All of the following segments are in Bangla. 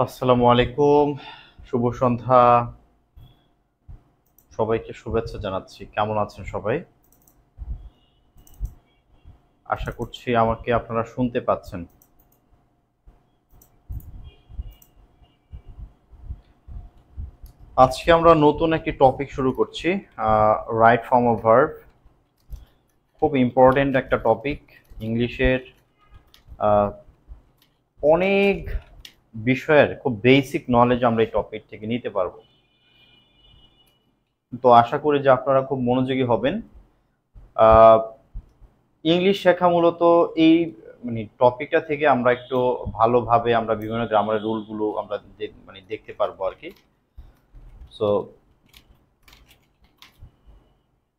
আসসালামু আলাইকুম, শুভ সন্ধ্যা। সবাইকে শুভেচ্ছা জানাচ্ছি। কেমন আছেন সবাই? আশা করছি আমাকে আপনারা শুনতে পাচ্ছেন। আজকে আমরা নতুন একটি টপিক শুরু করছি, রাইট ফর্ম অফ ভার্ব। খুব ইম্পর্টেন্ট একটা টপিক। ইংলিশের আহ, অনেক বিষয়ের খুব বেসিক নলেজ আমরা এই টপিক থেকে নিতে পারবো। তো আশা করি যে আপনারা খুব মনোযোগী হবেন। আহ, ইংলিশ শেখা মূলত এই মানে টপিকটা থেকে আমরা একটু ভালোভাবে আমরা বিভিন্ন গ্রামারের রুলগুলো আমরা দেখতে পারবো আর কি। সো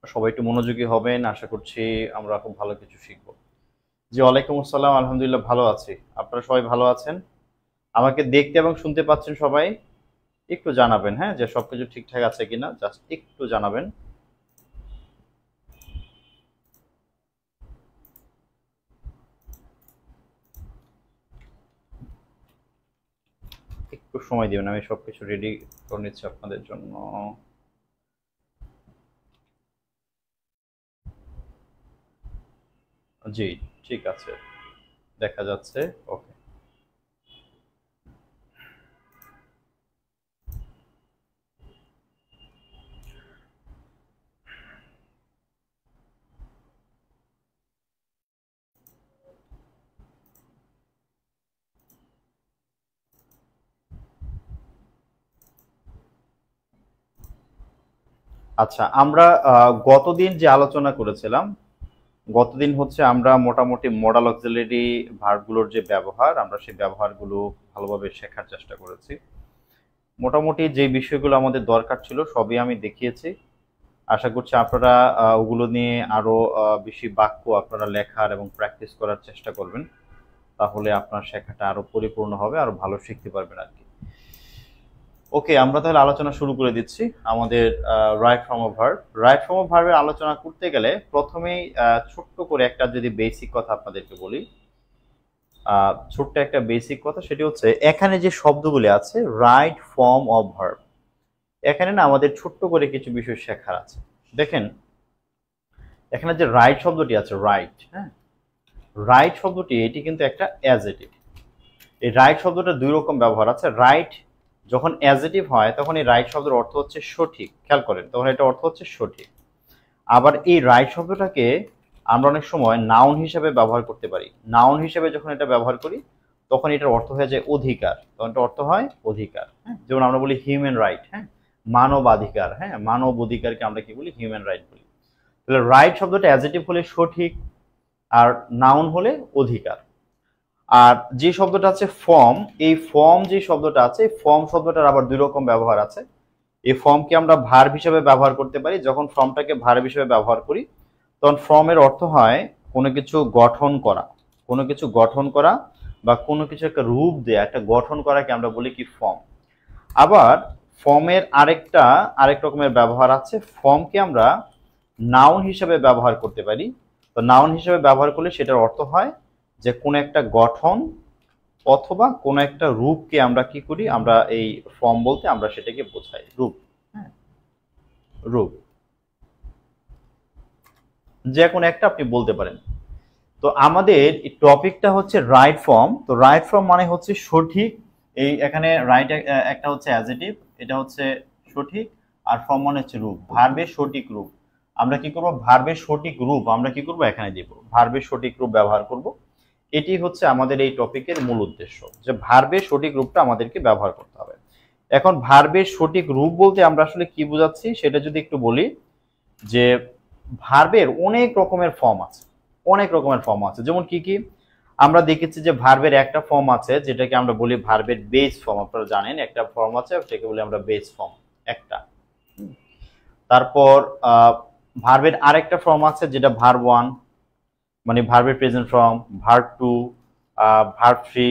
সবাই একটু মনোযোগী হবেন, আশা করছি আমরা খুব ভালো কিছু শিখবো। জি, ওয়ালাইকুম আসসালাম। আলহামদুলিল্লাহ ভালো আছি। আপনারা সবাই ভালো আছেন? আমাকে দেখতে এবং শুনতে পাচ্ছেন সবাই? একটু জানাবেন, হ্যাঁ, যে সবকিছু ঠিকঠাক আছে কিনা, জাস্ট একটু জানাবেন। একটু সময় দিবেন, আমি সবকিছু রেডি করে নিচ্ছি আপনাদের জন্য। জি, ঠিক আছে, দেখা যাচ্ছে। ওকে। আচ্ছা, আমরা গতদিন যে আলোচনা করেছিলাম, গতদিন হচ্ছে আমরা মোটামুটি মডাল অক্সিলারি ভার্বগুলোর যে ব্যবহার, আমরা সেই ব্যবহারগুলো ভালোভাবে শেখার চেষ্টা করেছি। মোটামুটি যে বিষয়গুলো আমাদের দরকার ছিল সবই আমি দেখিয়েছি। আশা করছি আপনারা ওগুলো নিয়ে আরো বেশি বাক্য আপনারা লেখার এবং প্র্যাকটিস করার চেষ্টা করবেন। তাহলে আপনার শেখাটা আরো পরিপূর্ণ হবে, আরো ভালো শিখতে পারবেন আর কি। ওকে, আমরা তাহলে আলোচনা শুরু করে দিচ্ছি আমাদের right form of verb. Right form of ভার্বের আলোচনা করতে গেলে প্রথমেই ছোট্ট করে একটা যদি বেসিক কথা আপনাদেরকে বলি, ছোট্ট একটা বেসিক কথা, সেটি হচ্ছে এখানে যে শব্দগুলি আছে রাইট ফর্ম অফ ভার্ব, এখানে না আমাদের ছোট্ট করে কিছু বিষয় শেখার আছে। দেখেন, এখানে যে রাইট শব্দটি আছে, রাইট, হ্যাঁ, রাইট শব্দটি এটি কিন্তু একটা অ্যাজেটিভ। এই রাইট শব্দটা দুই রকম ব্যবহার আছে। রাইট যখন অ্যাজেটিভ হয় তখন এই রাইট শব্দের অর্থ হচ্ছে সঠিক, খেয়াল করেন, তখন এটা অর্থ হচ্ছে সঠিক। আবার এই রাইট শব্দটাকে আমরা অনেক সময় নাউন হিসেবে ব্যবহার করতে পারি। নাউন হিসেবে যখন এটা ব্যবহার করি তখন এটার অর্থ হয়ে যায় অধিকার, তখন এটা অর্থ হয় অধিকার। হ্যাঁ, যেমন আমরা বলি হিউম্যান রাইট, হ্যাঁ, মানবাধিকার, হ্যাঁ, মানব অধিকারকে আমরা কি বলি? হিউম্যান রাইট বলি। তাহলে রাইট শব্দটা অ্যাজেটিভ হলে সঠিক, আর নাউন হলে অধিকার। আর যে শব্দটা আছে ফর্ম, এই ফর্ম যে শব্দটা আছে, ফর্ম শব্দটার আবার দুই রকম ব্যবহার আছে। এই ফর্মকে আমরা ভার্ব হিসেবে ব্যবহার করতে পারি। যখন ফর্মটাকে ভার্ব হিসেবে ব্যবহার করি তখন ফর্মের অর্থ হয় কোনো কিছু গঠন করা, কোনো কিছু গঠন করা বা কোনো কিছু একটা রূপ দেয়া, একটা গঠন করাকে আমরা বলি কি? ফর্ম। আবার ফর্মের আরেক রকমের ব্যবহার আছে। ফর্মকে আমরা নাউন হিসেবে ব্যবহার করতে পারি। তো নাউন হিসেবে ব্যবহার করলে সেটার অর্থ হয় যে কোনো একটা গঠন অথবা কোনো একটা রূপকে আমরা কি করি? আমরা এই ফর্ম বলতে আমরা সেটাকে বোঝাই রূপ। হ্যাঁ, রূপ যে কোনো একটা আপনি বলতে পারেন। তো আমাদের টপিকটা হচ্ছে রাইট ফর্ম। তো রাইট ফর্ম মানে হচ্ছে সঠিক। এই এখানে রাইট একটা হচ্ছে অ্যাজেটিভ, এটা হচ্ছে সঠিক। আর ফর্ম মানে হচ্ছে রূপ, ভার্বের সঠিক রূপ। আমরা কি করব? ভার্বের সঠিক রূপ আমরা কি করব? এখানে দিব, ভার্বের সঠিক রূপ ব্যবহার করব। এটি হচ্ছে আমাদের এই টপিকের মূল উদ্দেশ্য, যে ভার্বের সঠিক রূপটা আমাদেরকে ব্যবহার করতে হবে। এখন ভার্বের সঠিক রূপ বলতে আমরা আসলে কি বোঝাচ্ছি সেটা যদি একটু বলি, যে ভার্বের অনেক রকমের ফর্ম আছে, অনেক রকমের ফর্ম আছে। যেমন কি কি আমরা দেখেছি যে ভার্বের একটা ফর্ম আছে যেটাকে আমরা বলি ভার্বের বেস ফর্ম। আপনারা জানেন একটা ফর্ম আছে, সেটাকে বলি আমরা বেস ফর্ম একটা। তারপর ভার্বের আরেকটা ফর্ম আছে যেটা ভার্ব ওয়ান, মানে ভার্বের present form, verb two, verb three.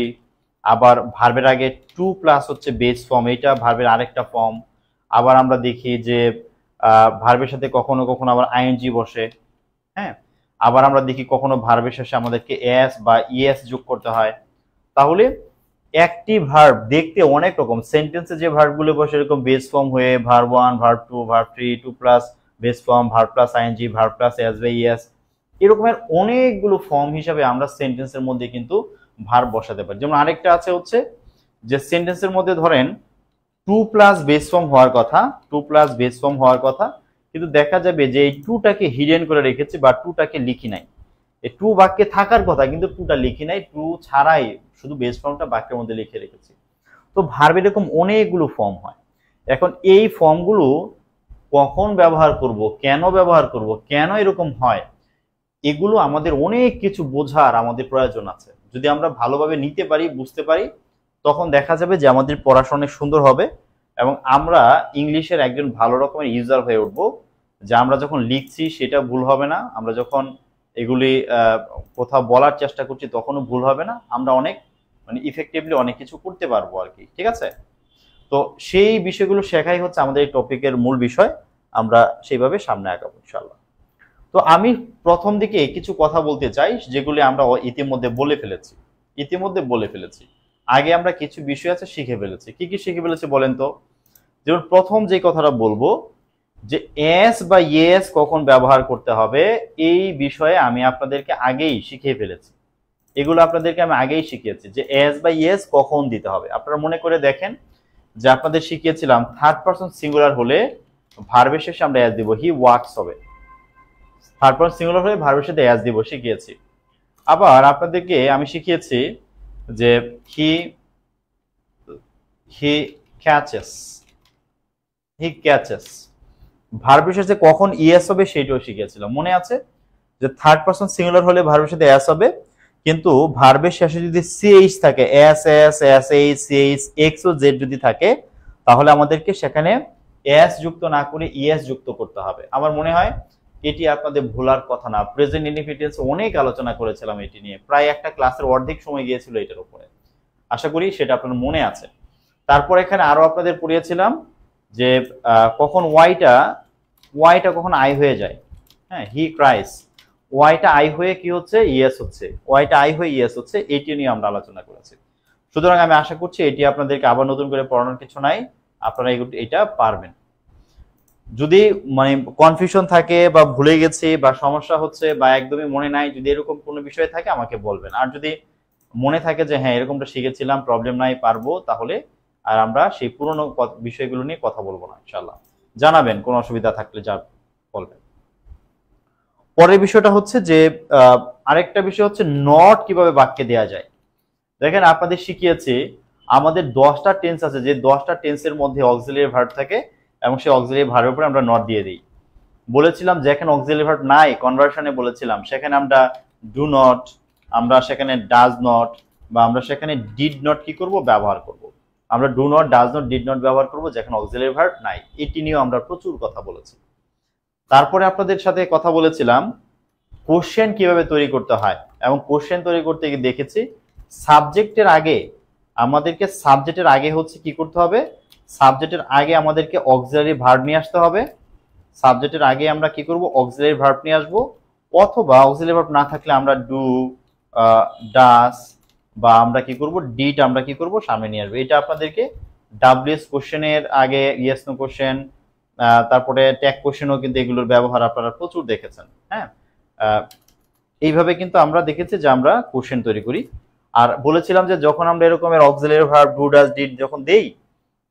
আবার ভার্বের আগে টু প্লাস হচ্ছে বেস ফর্ম, এটা ভার্বের আরেকটা ফর্ম। আবার আমরা দেখি যে ভার্বের সাথে কখনো কখনো আবার আইএনজি বসে। হ্যাঁ, আবার আমরা দেখি কখনো ভার্বের শেষে আমাদেরকে এস বা ইএস যোগ করতে হয়। তাহলে একটি ভার্ব দেখতে অনেক রকম, সেন্টেন্সে যে ভার্বগুলো বসে এরকম বেস ফর্ম হয়ে verb 1, verb 2, verb 3, 2 plus base form, verb plus I N G, verb plus S by S, এরকমের অনেকগুলো ফর্ম হিসাবে আমরা সেন্টেন্সের মধ্যে কিন্তু ভার্ব বসাতে পারি। যেমন আরেকটা আছে হচ্ছে যে সেন্টেন্সের মধ্যে ধরেন 2 প্লাস বেস ফর্ম হওয়ার কথা, 2 প্লাস বেস ফর্ম হওয়ার কথা, কিন্তু দেখা যাবে যে এই 2টাকে হিডেন করে রেখেছি বা 2টাকে লিখি নাই। এই 2 বাক্যে থাকার কথা কিন্তু 2টা লিখি নাই, 2 ছাড়াই শুধু বেস ফর্মটা বাক্যের মধ্যে লিখে রেখেছি। তো ভার্ব এরকম অনেকগুলো ফর্ম হয়। এখন এই ফর্মগুলো কখন ব্যবহার করব, কেন ব্যবহার করব, কেন এরকম হয়, এগুলো আমাদের অনেক কিছু বোঝার আমাদের প্রয়োজন আছে। যদি আমরা ভালোভাবে নিতে পারি, বুঝতে পারি, তখন দেখা যাবে যে আমাদের পড়াশোনা অনেক সুন্দর হবে এবং আমরা ইংলিশের একজন ভালো রকমের ইউজার হয়ে উঠবো। যে আমরা যখন লিখছি সেটা ভুল হবে না, আমরা যখন এগুলি কোথাও বলার চেষ্টা করছি তখনও ভুল হবে না, আমরা অনেক মানে ইফেক্টিভলি অনেক কিছু করতে পারবো আর কি। ঠিক আছে, তো সেই বিষয়গুলো শেখাই হচ্ছে আমাদের এই টপিকের মূল বিষয়। আমরা সেইভাবে সামনে আগাবো ইনশাআল্লাহ। তো আমি প্রথম দিকে কিছু কথা বলতে চাই যেগুলি আমরা ইতিমধ্যে বলে ফেলেছি। আগে আমরা কিছু বিষয় আছে শিখে ফেলেছি। কি কি শিখে ফেলেছি বলেন তো? যেমন প্রথম যে কথাটা বলবো যে এস বা ইয়েস কখন ব্যবহার করতে হবে, এই বিষয়ে আমি আপনাদেরকে আগেই শিখিয়ে ফেলেছি। এগুলো আপনাদেরকে আমি আগেই শিখিয়েছি যে এস বা ইয়েস কখন দিতে হবে। আপনারা মনে করে দেখেন যে আপনাদের শিখিয়েছিলাম থার্ড পারসন সিঙ্গুলার হলে ভার্বের শেষে আমরা এস দিব, হি ওয়ার্কস হবে। থার্ড পারসন সিঙ্গুলার হলে ভার্বের সাথে এস দিব, শিখিয়েছি। আবার আপনাদেরকে আমি শিখিয়েছি যে হি ক্যাচেস, ভার্বের সাথে কখন ইএস হবে সেটাও শিখিয়েছিলাম, মনে আছে? যে থার্ড পারসন সিঙ্গুলার হলে ভার্বের সাথে এস হবে, কিন্তু ভার্বের শেষে যদি সিএইচ থাকে, S S, S H, CH, X ও জেড যদি থাকে, তাহলে আমাদেরকে সেখানে এস যুক্ত না করে ইএস যুক্ত করতে হবে। আমার মনে হয় এটি আপনাদের ভোলার কথা না। প্রেজেন্ট ইনডিফিনিট অনেক আলোচনা করেছিলাম এটি নিয়ে, প্রায় একটা ক্লাসের অর্ধেক সময় গিয়েছিল এটার উপরে। আশা করি সেটা আপনার মনে আছে। তারপর এখানে আরো আপনাদের পড়িয়েছিলাম যে কখন ওয়াইটা কখন আই হয়ে যায়। হ্যাঁ, হি ক্রাইস, ওয়াইটা আই হয়ে কি হচ্ছে, ইয়েস হচ্ছে, ওয়াইটা আই হয়ে ইয়েস হচ্ছে, এটি নিয়ে আমরা আলোচনা করেছি। সুতরাং আমি আশা করছি এটি আপনাদেরকে আবার নতুন করে পড়ানোর কিছু নাই, আপনারা এটা পারবেন। যদি মানে কনফিউশন থাকে বা ভুলে গেছি বা সমস্যা হচ্ছে বা একদমই মনে নাই, যদি এরকম কোনো বিষয় থাকে আমাকে বলবেন। আর যদি মনে থাকে যে হ্যাঁ এরকমটা শিখেছিলাম, প্রবলেম নাই, পারবো, তাহলে আর আমরা সেই পুরনো বিষয়গুলো নিয়ে কথা বলবো না ইনশাআল্লাহ। জানাবেন কোনো অসুবিধা থাকলে, যা বলবেন। পরের বিষয়টা হচ্ছে যে আরেকটা বিষয় হচ্ছে নট কিভাবে বাক্যে দেয়া যায়। দেখেন আপনাদের শিখিয়েছি আমাদের 10টা টেন্স আছে, যে 10টা টেন্সের মধ্যে অক্সিলারি ভার্ব থাকে এবং সেই অক্সিলারি ভার্বের উপরে আমরা নট দিয়ে দিই। বলেছিলাম যেখানে অক্সিলারি ভার্ব নাই, কনভার্সনে বলেছিলাম সেখানে আমরা ডু নট, আমরা সেখানে ডাজ নট, বা আমরা সেখানে ডিড নট কি করব, ব্যবহার করব। আমরা do not, does not, did not ব্যবহার করব যেখানে অক্সিলারি ভার্ব নাই। এটি নিয়েও আমরা প্রচুর কথা বলেছি। তারপরে আপনাদের সাথে কথা বলেছিলাম কোশ্চেন কিভাবে তৈরি করতে হয়, এবং কোশ্চেন তৈরি করতে গিয়ে দেখেছি সাবজেক্টের আগে হচ্ছে কি করতে হবে, সাবজেক্টের আগে আমাদেরকে অক্সিলারি ভার্ব নিয়ে আসতে হবে। সাবজেক্টের আগে আমরা কি করব, অক্সিলারি ভার্ব নিয়ে আসবো, অথবা অক্সিলারি ভার্ব না থাকলে আমরা ডু, ডাস, বা আমরা কি করব, ডিড আমরা কি করব, সামনে নিয়ে আসবো। এটা আপনাদেরকে ডাব্লিউএস কোশ্চেনের আগে ইয়েস নো কোশ্চেন, তারপরে ট্যাগ কোশ্চেনও কিন্তু এগুলোর ব্যবহার আপনারা প্রচুর দেখেছেন। হ্যাঁ, এইভাবে কিন্তু আমরা দেখেছি যে আমরা কোশ্চেন তৈরি করি। আর বলেছিলাম যে যখন আমরা এরকমের auxiliary verb do, does, did যখন দেই,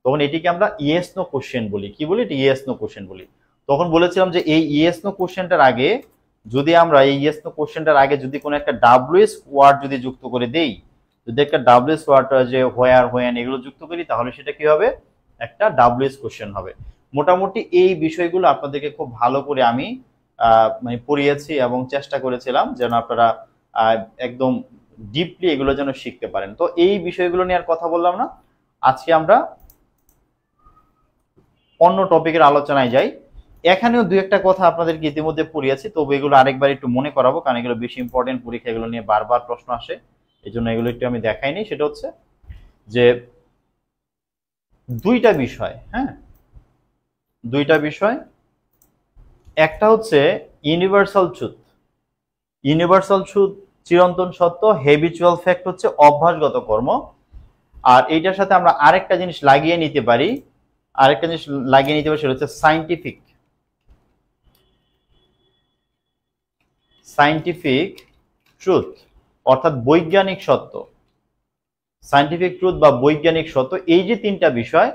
তখন এটিকে আমরা ইয়েস নো কোশ্চেন বলি। কি বলি? ইয়েস নো কোশ্চেন বলি। তখন বলেছিলাম যে এই ইয়েস নো কোশ্চেনটার আগে যদি আমরা যদি কোনো একটা ডাব্লিউএস ওয়ার্ড যদি যুক্ত করে দেই, যদি একটা ডাব্লিউএস ওয়ার্ড যে হোয়ার, হোয়েন এগুলো যুক্ত করি, তাহলে সেটা কি হবে, একটা ডাব্লিউএস কোশ্চেন হবে। মোটামুটি এই বিষয়গুলো আপনাদেরকে খুব ভালো করে আমি মানে পড়িয়েছি এবং চেষ্টা করেছিলাম যেন আপনারা একদম ডিপলি এগুলো যেন শিখতে পারেন। তো এই বিষয়গুলো নিয়ে আর কথা বললাম না, আজকে আমরা অন্য টপিকের আলোচনায় যাই। এখানেও দুই একটা কথা আপনাদেরকে ইতিমধ্যে পড়িয়েছি, তবে এগুলো আরেকবার একটু মনে করাবো, কারণ এগুলো বেশি ইম্পর্টেন্ট, পরীক্ষা এগুলো নিয়ে বারবার প্রশ্ন আসে, এই জন্য এগুলো একটু আমি দেখাইনি। সেটা হচ্ছে যে দুইটা বিষয়, হ্যাঁ, দুইটা বিষয়। একটা হচ্ছে ইউনিভার্সাল ট্রুথ, চিরন্তন সত্য, হেবিচুয়াল ফ্যাক্ট হচ্ছে অভ্যাসগত কর্ম। আর এইটার সাথে আমরা আরেকটা জিনিস লাগিয়ে নিতে পারি, সেটা হচ্ছে সায়েন্টিফিক ট্রুথ, অর্থাৎ বৈজ্ঞানিক সত্য। সায়েন্টিফিক ট্রুথ বা বৈজ্ঞানিক সত্য, এই যে তিনটা বিষয়,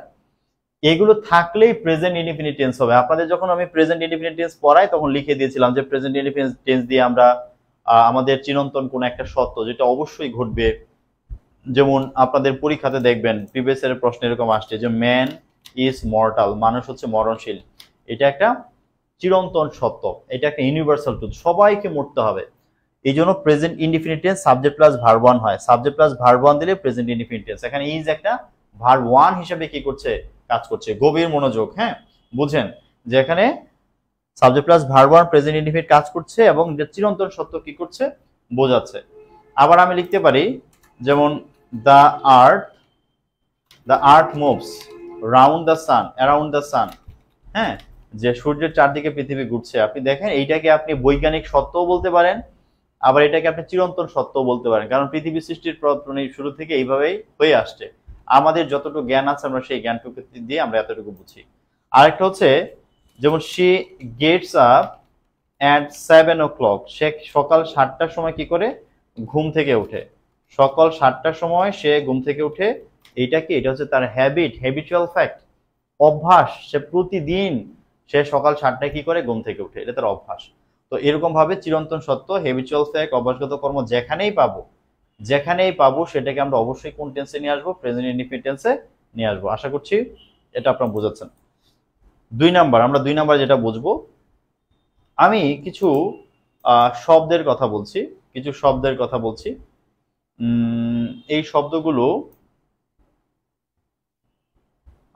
এগুলো থাকলেই প্রেজেন্ট ইনডিফিনিট টেন্স হবে। আপনাদের যখন আমি প্রেজেন্ট ইনডিফিনিট টেন্স পড়াই তখন লিখে দিয়েছিলাম যে প্রেজেন্ট ইনডিফিনিট টেন্স দিয়ে আমরা আমাদের চিরন্তন কোন একটা সত্য যেটা অবশ্যই ঘটবে, যেমন আপনাদের পরীক্ষাতে দেখবেন প্রিভিয়াস ইয়ারের প্রশ্ন এরকম আসছে যে ম্যান ইজ মর্টাল, মানুষ হচ্ছে মরণশীল, এটা একটা চিরন্তন সত্য, এটা একটা ইউনিভার্সাল ট্রুথ, সবাইকে মরতে হবে। এই জন্য present indefinite tense subject plus verb one হয়, সাবজেক্ট প্লাস ভার্ব ওয়ান দিলে প্রেজেন্ট ইনডিফিনিট টেন্স। এখানে ইজ একটা ভার্ব ওয়ান হিসেবে কি করছে, কাজ করছে। গভীর মনোযোগ, হ্যাঁ বুঝেন যে এখানে subject plus verb one present indefinite কাজ করছে এবং যে চিরন্তন সত্য কি করছে, বোঝাচ্ছে। আবার আমি লিখতে পারি যেমন the earth moves round the sun, around the sun, হ্যাঁ, যে সূর্যের চারদিকে পৃথিবী ঘুরছে। আপনি দেখেন এইটাকে আপনি বৈজ্ঞানিক সত্যও বলতে পারেন, আবার এটাকে আপনি চিরন্তন সত্যও বলতে পারেন, কারণ পৃথিবী সৃষ্টির শুরু থেকে এইভাবেই হয়ে আসছে। আমাদের যতটুকু জ্ঞান আছে আমরা সেই জ্ঞানটুকু দিয়ে আমরা এতটুকু বুঝি। আরেকটা হচ্ছে যেমন she gets up at 7 o'clock, সে সকাল 7টার সময় কি করে, ঘুম থেকে ওঠে। সকাল 7টার সময় সে ঘুম থেকে উঠে, এইটা কি, এটা হচ্ছে তার হ্যাবিচুয়াল ফ্যাক্ট, অভ্যাস। সে প্রতিদিন সে সকাল 7টায় কি করে, ঘুম থেকে উঠে, এটা তার অভ্যাস। তো এরকম ভাবে চিরন্তন সত্য, হ্যাবিচুয়াল ফ্যাক্ট, অভ্যাসগত কর্ম যেখানেই পাবো সেটাকে আমরা অবশ্যই কোন টেন্সে নিয়ে আসবো, প্রেজেন্ট ইনডিফিনিট টেন্সে নিয়ে আসবো। আশা করছি এটা আপনারা বুঝাচ্ছেন। 2 নাম্বার, আমরা 2 নাম্বার যেটা বুঝবো, আমি কিছু শব্দের কথা বলছি, এই শব্দগুলো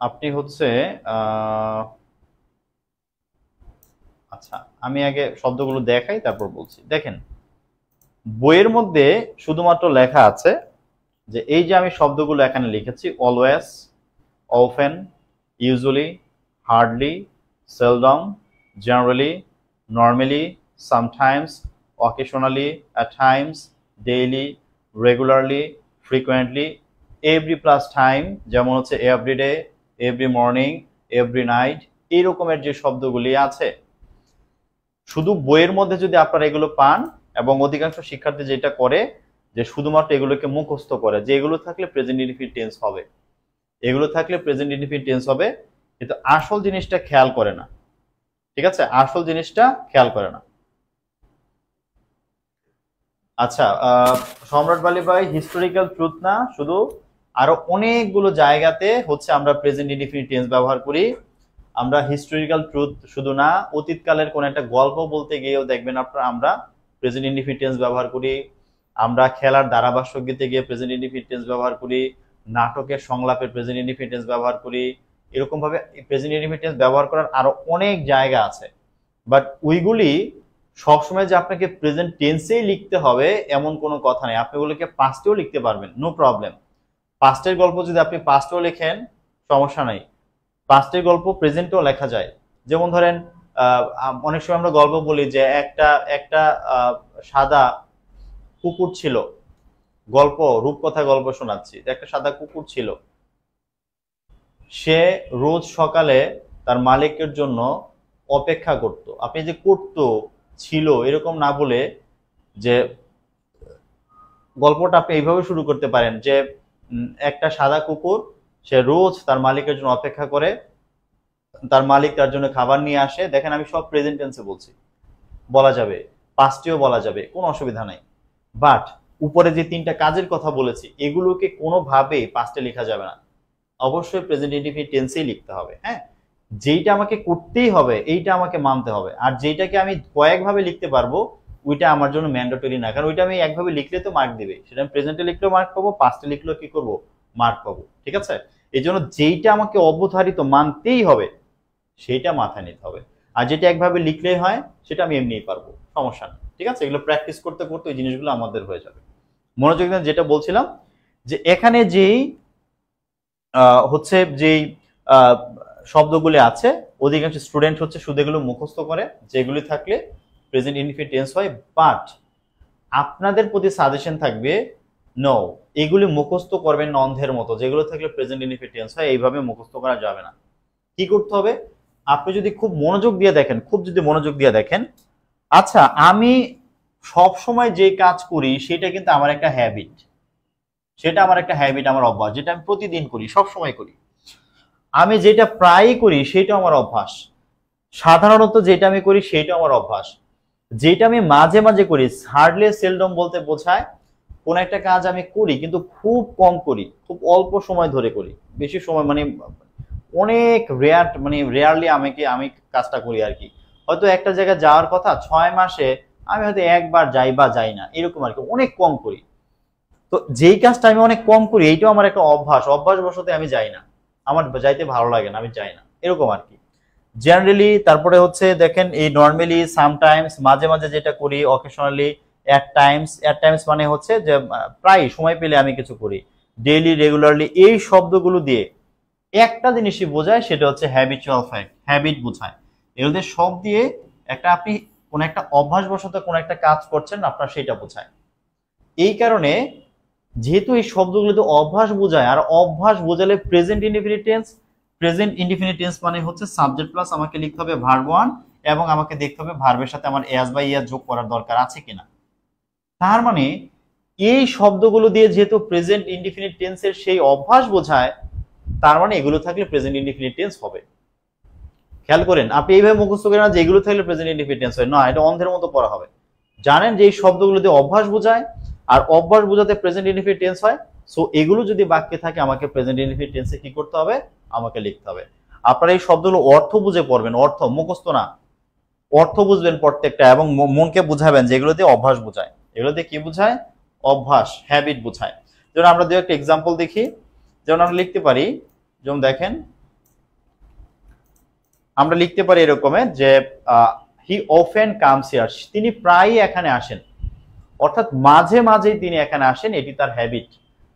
আপনি হচ্ছে আচ্ছা আমি আগে শব্দগুলো দেখাই তারপর বলছি। দেখেন বইয়ের মধ্যে শুধুমাত্র লেখা আছে যে এই যে আমি শব্দগুলো এখানে লিখেছি, always, often, usually, hardly, seldom, generally, normally, sometimes, occasionally, at times, daily, regularly, frequently, every plus time, যেমন হচ্ছে everyday, every morning, every night, এই রকমের যে শব্দগুলি আছে, শুধু বইয়ের মধ্যে যদি আপনারা এগুলো পান, এবং অধিকাংশ শিক্ষার্থী যেটা করে যে শুধুমাত্র এগুলোকে মুখস্থ করে যে এগুলো থাকলে প্রেজেন্ট ইনডিফিনিট টেন্স হবে, কিন্তু আসল জিনিসটা খেয়াল করে না। ঠিক আছে, আসল জিনিসটা খেয়াল করে না। আচ্ছা, সম্রাট বালি ভাই, হিস্টোরিক্যাল ট্রুথ না, শুধু আরো অনেকগুলো জায়গাতে হচ্ছে আমরা প্রেজেন্ট ইনডিফিনিট টেন্স ব্যবহার করি। আমরা হিস্টোরিক্যাল ট্রুথ শুধু না, অতীতকালের কোন একটা গল্প বলতে গিয়েও দেখবেন আপনারা আমরা প্রেজেন্ট ইনডিফিনিট টেন্স ব্যবহার করি। আমরা খেলার ধারাভাষ্যতে গিয়ে প্রেজেন্ট ইনডিফিনিট টেন্স ব্যবহার করি, নাটকের সংলাপে প্রেজেন্ট ইনডিফিনিট টেন্স ব্যবহার করি। এরকম ভাবে প্রেজেন্ট ইনডিফিনিট টেন্স ব্যবহার করার আরো অনেক জায়গা আছে, বাট ওইগুলি সবসময় যে আপনাকে প্রেজেন্ট টেন্সেই লিখতে হবে এমন কোনো কথা নেই। আপনি ওগুলোকে পাস্টেও লিখতে পারবেন, নো প্রবলেম। পাস্টের গল্প যদি আপনি পাস্টেও লেখেন সমস্যা নাই, পাস্টের গল্প প্রেজেন্টেও লেখা যায়। যেমন ধরেন অনেক সময় আমরা গল্প বলি যে একটা সাদা কুকুর ছিল, রূপকথা গল্প শোনাচ্ছি, একটা সাদা কুকুর ছিল, সে রোজ সকালে তার মালিকের জন্য অপেক্ষা করত। আপনি যে করত, ছিল এরকম না বলে যে গল্পটা আপনি এইভাবে শুরু করতে পারেন যে একটা সাদা কুকুর, সে রোজ তার মালিকের জন্য অপেক্ষা করে, তার মালিক তার জন্য খাবার নিয়ে আসে। দেখেন আমি সব প্রেজেন্ট টেন্সে বলছি, বলা যাবে পাস্টেও বলা যাবে, কোনো অসুবিধা নাই। বাট উপরে যে 3টা কাজের কথা বলেছি এগুলোকে কোনোভাবেই পাস্টে লেখা যাবে না, অবশ্যই প্রেজেন্ট ইনডিফিনিট টেন্সেই লিখতে হবে। হ্যাঁ, যেইটা আমাকে করতেই হবে এইটা আমাকে মানতে হবে, আর যেটাকে আমি কয়েকভাবে লিখতে পারবো ওইটা আমার জন্য ম্যান্ডেটরি না, কারণ ওইটা আমি একভাবে লিখলে তো মার্ক দিবে, সেটা আমি প্রেজেন্টে লিখলেও মার্ক পাবো, পাস্টে লিখলেও কি করবো, মার্ক পাবো। ঠিক আছে, এই জন্য যেইটা আমাকে অবধারিত মানতেই হবে সেইটা মাথায় নিতে হবে, আর যেটা একভাবে লিখলেই হয় সেটা আমি এমনিই পারবো, সমস্যা নেই। ঠিক আছে, এগুলো প্র্যাকটিস করতে করতে ওই জিনিসগুলো আমাদের হয়ে যাবে। মনোযোগ দেন, যেটা বলছিলাম যে এখানে যেই হচ্ছে যেই শব্দগুলি আছে অধিকাংশ স্টুডেন্ট হচ্ছে শুধু এগুলো মুখস্থ করে, যেগুলি থাকলে প্রেজেন্ট ইনডিফিনিট টেন্স হয়। বাট আপনাদের প্রতি সাজেশন থাকবে নো, এগুলি মুখস্থ করবেন না অন্ধের মতো, যেগুলো থাকলে প্রেজেন্ট ইনডিফিনিট টেন্স হয় এইভাবে মুখস্থ করা যাবে না। কি করতে হবে, আপনি যদি খুব মনোযোগ দিয়ে দেখেন, খুব যদি মনোযোগ দিয়ে দেখেন, আচ্ছা আমি সব সময় যে কাজ করি সেটা কিন্তু আমার একটা হ্যাবিট, সেটা আমার একটা হ্যাবিট, আমার অভ্যাস, যেটা আমি প্রতিদিন করি, সব সময় করি। আমি যেটা প্রায়ই করি সেটা আমার অভ্যাস, সাধারণত যেটা আমি করি সেটা আমার অভ্যাস। যেটা আমি মাঝে মাঝে করি, হার্ডলি সেলডম বলতে বোঝায় কোন একটা কাজ আমি করি কিন্তু খুব কম করি, খুব অল্প সময় ধরে করি, বেশি সময় মানে অনেক রেয়ার, মানে রেয়ারলি আমি কাজটা করি আর কি। হয়তো একটা জায়গায় যাওয়ার কথা 6 মাসে আমি হয়তো একবার যাই বা যাই না, এরকম আর কি, অনেক কম করি। তো যেই কাজটা আমি অনেক কম করি এইটাও আমার একটা অভ্যাস, অভ্যাস বশতে আমি যাই না, আমার যাইতে ভালো লাগে না, আমি যাই না, এরকম আর কি। জেনারেলি তারপরে হচ্ছে দেখেন এই নর্মালি, সামটাইমস মাঝে মাঝে যেটা করি, অকেশনালি, এট টাইমস মানে হচ্ছে যে প্রায় সময় পেলে আমি কিছু করি, ডেইলি, রেগুলারলি, এই শব্দগুলো দিয়ে একটা জিনিসই বোঝায়, সেটা হচ্ছে হ্যাবিচুয়াল ফ্যাক্ট, হ্যাবিট বোঝায়। এগুলো সব দিয়ে একটা আপনি কোন একটা অভ্যাসবশত কোন একটা কাজ করছেন আপনার সেটা বোঝায়। এই কারণে যেহেতু এই শব্দগুলো তো অভ্যাস বোঝায়, আর অভ্যাস বোঝালে present indefinite tense, present indefinite tense মানে হচ্ছে সাবজেক্ট প্লাস আমাকে লিখতে হবে ভার্ব ওয়ান, এবং আমাকে দেখতে হবে ভার্বের সাথে আমার এস বা ইয়ার যোগ করার দরকার আছে কিনা। তার মানে এই শব্দগুলো দিয়ে যেহেতু প্রেজেন্ট ইনডিফিনিট টেন্সের সেই অভ্যাস বোঝায়, তার মানে এগুলো থাকলে প্রেজেন্ট ইনডিফিনিট টেন্স হবে। খেয়াল করেন, আপনি এইভাবে মুখস্থ করেন না যে এগুলো থাকলে প্রেজেন্ট ইনডিফিনিট টেন্স হয়, না, এটা অন্ধের মতো পড়া হবে। জানেন যে এই শব্দগুলো দিয়ে অভ্যাস বোঝায়, আর অভ্যাস বোঝাতে প্রেজেন্ট ইনডিফিনিট টেন্স হয়। সো এগুলো যদি বাক্যে থাকে আমাকে প্রেজেন্ট ইনডিফিনিট টেন্সে কি করতে হবে, আমাকে লিখতে হবে। আপনারা এই শব্দগুলো অর্থ বুঝে পড়বেন, অর্থ মুখস্থ না, অর্থ বুঝবেন প্রত্যেকটা, এবং মনকে বুঝাবেন যে এগুলো দিয়ে অভ্যাস বোঝায়, এগুলো দিয়ে কি বোঝায়, অভ্যাস, হ্যাবিট বোঝায়। যেমন আমরা দু একটা এক্সাম্পল দেখি, যেমন আমরা লিখতে পারি, যেমন দেখেন আমরা লিখতে পারি এরকমের যে হি অফেন কামস হিয়ার, তিনি প্রায়ই এখানে আসেন, অর্থাৎ মাঝে মাঝেই তিনি এখানে আসেন, এটি তার হ্যাবিট।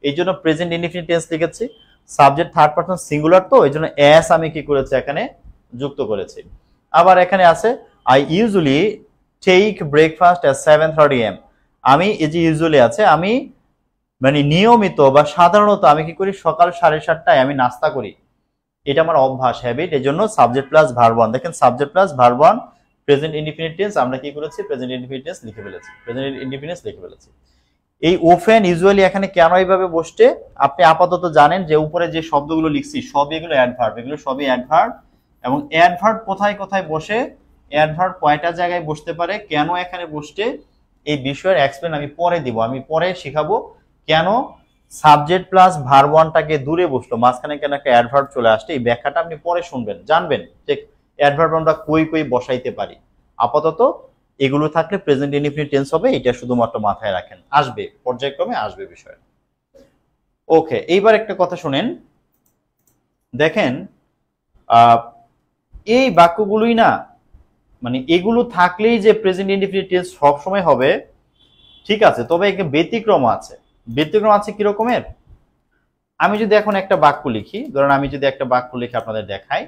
এই জন্য প্রেজেন্ট ইনডিফিনিট টেন্স লিখেছি, সাবজেক্ট থার্ড পারসন সিঙ্গুলার, তো এই জন্য এস আমি কি করেছি এখানে যুক্ত করেছি। আবার এখানে আছে I usually take breakfast at 7:30 AM, আমি এই যে ইউজুয়ালি আছে, আমি মানে নিয়মিত বা সাধারণত আমি কি করি, সকাল 7:30টায় আমি নাস্তা করি, এটা আমার অভ্যাস, হ্যাবিট। এই জন্য সাবজেক্ট প্লাস ভার্ব ওয়ান, দেখেন subject plus verb one, present indefinite tense আমরা কি করেছি, প্রেজেন্ট ইনডিফিনিট টেন্স লিখে ফেলেছি, প্রেজেন্ট ইনডিফিনিট লিখে ফেলেছি। এই ওফেন ইউজুয়ালি এখানে কেন এইভাবে বসছে, আপনি আপাতত জানেন যে উপরে যে শব্দগুলো লিখছি সব এগুলো অ্যাডভার্ব, এগুলো সবই অ্যাডভার্ব, এবং অ্যাডভার্ব কোথায় কোথায় বসে, অ্যাডভার্ব কয়টা জায়গায় বসতে পারে, কেন এখানে বসছে, এই বিষয়ের এক্সপ্লেন আমি পরে দিব, আমি পরে শেখাবো কেন সাবজেক্ট প্লাস ভার্ব ওয়ানটাকে দূরে বসলো, মাঝখানে কেন একটা অ্যাডভার্ব চলে আসছে, এই ব্যাখ্যাটা আপনি পরে শুনবেন, জানবেন যে অ্যাডভার্ব আমরা কই কই বসাইতে পারি। আপাতত এগুলো থাকলে প্রেজেন্ট ইনডিফিনিট টেন্স হবে, এটা শুধুমাত্র মাথায় রাখেন, আসবে পর্যায়ক্রমে আসবে বিষয়। ওকে, এইবার একটা কথা শুনেন, দেখেন এই বাক্যগুলোই না, মানে এগুলো থাকলেই যে প্রেজেন্ট ইনডিফিনিট টেন্স সব সময় হবে ঠিক আছে, তবে একটা ব্যতিক্রম আছে। ব্যতিক্রম আছে কি রকমের, আমি যদি এখন একটা বাক্য লিখি, ধরেন আমি যদি একটা বাক্য লিখে আপনাদের দেখাই,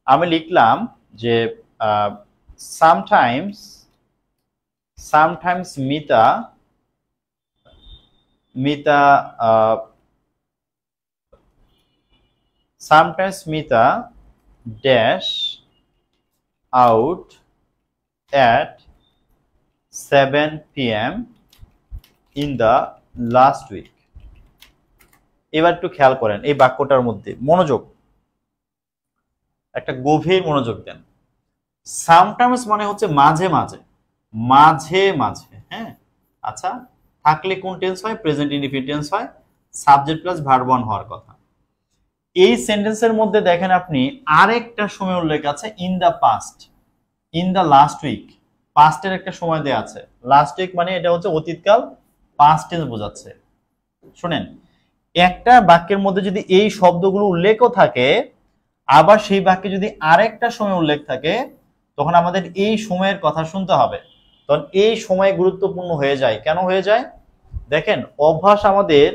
আমি লিখলাম যে sometimes Mita sometimes Mita dash out at 7 PM in the last week. এবার একটু খেয়াল করেন এই বাক্যটার মধ্যে মনোযোগ, একটা গভীর মনোযোগ দেন। সামটাইমস মানে হচ্ছে মাঝে মাঝে, মাঝে মাঝে, হ্যাঁ, আচ্ছা থাকলে কোন টেন্স হয়, প্রেজেন্ট ইনডিফিনিট টেন্স হয়, সাবজেক্ট প্লাস ভার্ব ওয়ান হওয়ার কথা। এই সেন্টেন্সের মধ্যে দেখেন আপনি আরেকটা সময় উল্লেখ আছে, in the past, in the last week, পাস্টের একটা সময় দেয়া আছে, লাস্ট উইক মানে এটা হচ্ছে অতীতকাল, পাস্ট টেন্স বোঝাচ্ছে। শুনেন, একটা বাক্যের মধ্যে যদি এই শব্দগুলো উল্লেখও থাকে, আবার সেই বাক্যে যদি আরেকটা সময় উল্লেখ থাকে, তখন আমাদের এই সময়ের কথা শুনতে হবে, তখন এই সময় গুরুত্বপূর্ণ হয়ে যায়। কেন হয়ে যায়, দেখেন অভ্যাস আমাদের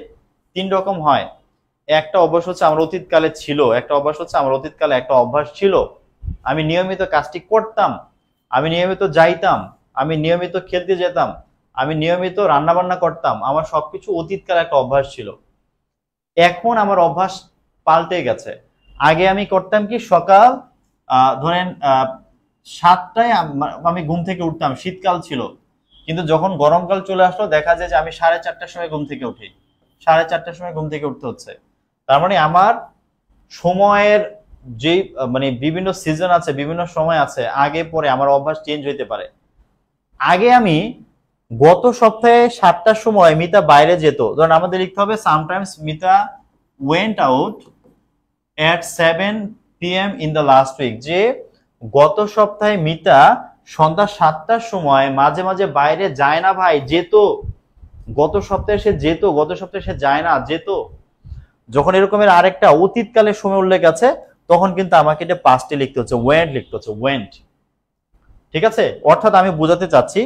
তিন রকম হয়, একটা অভ্যাস হচ্ছে আমার অতীতকালে ছিল, একটা অভ্যাস হচ্ছে আমার অতীতকালে একটা অভ্যাস ছিল, আমি নিয়মিত কাজটি করতাম, আমি নিয়মিত যাইতাম, আমি নিয়মিত খেলতে যেতাম, আমি নিয়মিত রান্না বান্না করতাম, আমার সবকিছু অতীতকালে একটা অভ্যাস ছিল। এখন আমার অভ্যাস পাল্টে গেছে। আগে আমি করতাম কি, সকাল ধরেন 7টায় আমি ঘুম থেকে উঠতাম, শীতকাল ছিল। কিন্তু যখন গরমকাল চলে আসলো দেখা যায় যে আমি 4:30টার সময় ঘুম থেকে উঠি, 4:30টার সময় ঘুম থেকে উঠতে হচ্ছে। তার মানে আমার সময়ের যে মানে বিভিন্ন সিজন আছে, বিভিন্ন সময় আছে, আগে পরে আমার অভ্যাস চেঞ্জ হইতে পারে। আগে আমি গত সপ্তাহে 7টার সময় মিতা বাইরে যেত, ধরুন আমাদের লিখতে হবে sometimes Mita went out at 7 PM in the last week, যে গত সপ্তাহে মিতা সন্ধ্যা 7টার সময় মাঝে মাঝে বাইরে যায় না ভাই, যেত। গত সপ্তাহে সে যেত, গত সপ্তাহে সে যায় না, যেত। যখন এরকমের আরেকটা অতীতকালের সময় উল্লেখ আছে তখন কিন্তু আমাকে এটা পাস্টে লিখতে হচ্ছে, ওয়েন্ট লিখতে হচ্ছে, ওয়েন্ট। ঠিক আছে, অর্থাৎ আমি বোঝাতে চাচ্ছি,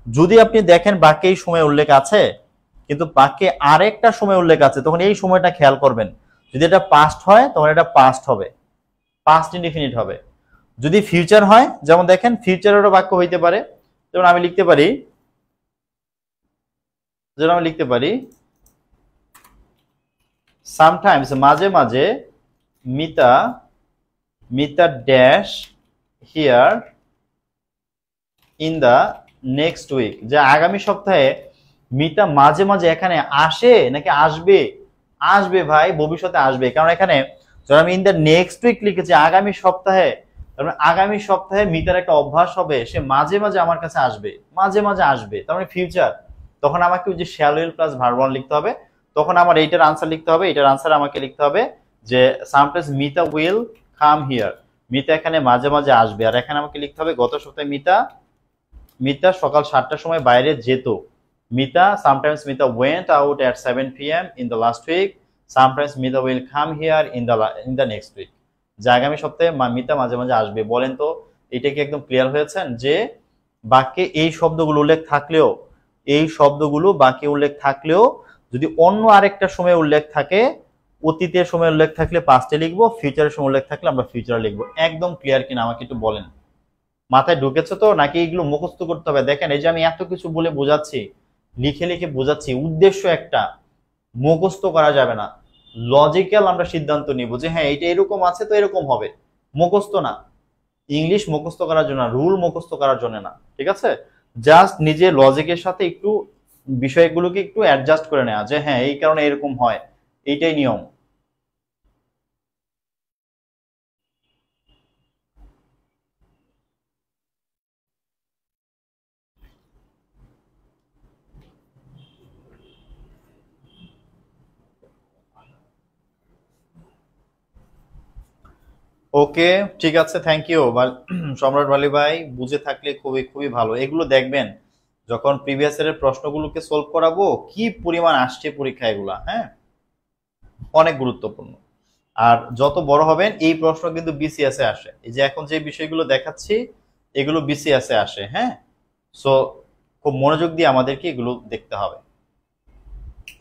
যদি আপনি দেখেন বাক্যে এই সময় উল্লেখ আছে কিন্তু বাক্যে আরেকটা সময় উল্লেখ আছে, তখন এই সময়টা খেয়াল করবেন। যদি এটা পাস্ট হয় তখন এটা পাস্ট হবে, পাস্ট ইনডিফিনিট হবে। যদি ফিউচার হয়, যেমন দেখেন ফিউচারেরও বাক্য হইতে পারে। যেমন আমি লিখতে পারি, সামটাইমস মাঝে মাঝে Mita dash here in the next week, যে আগামী সপ্তাহে মিতা মাঝে মাঝে এখানে আসে নাকি আসবে। আসবে ভাই, ভবিষ্যতে আসবে, কারণ এখানে যখন আমি ইন দা নেক্সট উইক লিখেছি আগামী সপ্তাহে, তার মানে আগামী সপ্তাহে মিতার একটা অভ্যাস হবে, সে মাঝে মাঝে আমার কাছে আসবে, মাঝে মাঝে আসবে, তার মানে ফিউচার। তখন আমাকে ওই যে shall will plus verb one লিখতে হবে। তখন আমার এইটার আনসার লিখতে হবে, এটার আনসার আমাকে লিখতে হবে যে sometimes Mita will come here, Mita এখানে মাঝে মাঝে আসবে। আর এখানে আমাকে লিখতে হবে গত সপ্তাহে মিতা সকাল 7টার সময় বাইরে যেত। Mita sometimes Mita went out at 7 PM in the last week, sometimes Mita will come here in the next week, যে আগামী সপ্তাহে মিতা মাঝে মাঝে আসবে। বলেন তো এটা কি একদম ক্লিয়ার হয়েছেন যে বাক্যে এই শব্দগুলো উল্লেখ থাকলেও, এই শব্দগুলো বাক্যে উল্লেখ থাকলেও যদি অন্য আরেকটা সময় উল্লেখ থাকে, অতীতের সময় উল্লেখ থাকলে পাস্টে লিখবো, ফিউচারের সময় উল্লেখ থাকলে আমরা ফিউচারে লিখবো। একদম ক্লিয়ার কিনা আমাকে একটু বলেন, মাথায় ঢুকেছে তো, নাকি এগুলো মুখস্থ করতে হবে? দেখেন এই যে আমি এত কিছু বলে বোঝাচ্ছি, লিখে লিখে বোঝাচ্ছি, উদ্দেশ্য একটা, মুখস্থ করা যাবে না। লজিক্যাল আমরা সিদ্ধান্ত নিব যে হ্যাঁ এটা এরকম আছে তো এরকম হবে, মুখস্থ না। ইংলিশ মুখস্থ করার জন্য, রুল মুখস্থ করার জন্য না, ঠিক আছে? জাস্ট নিজের লজিকের সাথে একটু বিষয়গুলোকে একটু অ্যাডজাস্ট করে নেওয়া, যে হ্যাঁ এই কারণে এরকম হয়, এইটাই নিয়ম। ওকে, ঠিক আছে, থ্যাংক ইউ সম্রাট বালি ভাই, বুঝে থাকলে খুবই খুবই ভালো। এগুলো দেখবেন যখন প্রিভিয়াস ইয়ারের প্রশ্নগুলোকে সলভ করাবো কি পরিমাণ আসছে পরীক্ষা, এগুলা হ্যাঁ অনেক গুরুত্বপূর্ণ। আর যত বড় হবেন এই প্রশ্ন কিন্তু বিসিএস এ আসে, এই যে এখন যে বিষয়গুলো দেখাচ্ছি এগুলো বিসিএস এ আসে, হ্যাঁ। সো খুব মনোযোগ দিয়ে আমাদেরকে এগুলো দেখতে হবে।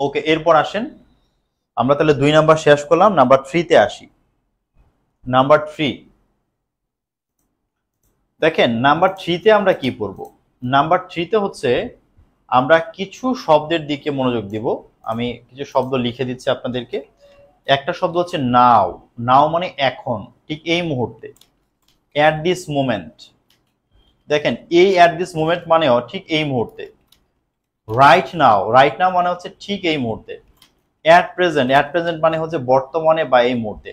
ওকে, এরপর আসেন আমরা তাহলে 2 নাম্বার শেষ করলাম, নাম্বার 3 তে আসি। নাম্বার 3 দেখেন, নাম্বার 3 তে আমরা কি পড়ব? নাম্বার 3 তে হচ্ছে আমরা কিছু শব্দের দিকে মনোযোগ দিব। আমি কিছু শব্দ লিখে দিচ্ছি আপনাদেরকে। একটা শব্দ হচ্ছে নাও, নাও মানে এখন, ঠিক এই মুহূর্তে, অ্যাট দিস মোমেন্ট। দেখেন এই অ্যাট দিস মোমেন্ট মানেও ঠিক এই মুহূর্তে। রাইট নাও, রাইট নাও মানে হচ্ছে ঠিক এই মুহূর্তে। অ্যাট প্রেজেন্ট, অ্যাট প্রেজেন্ট মানে হচ্ছে বর্তমানে বা এই মুহূর্তে।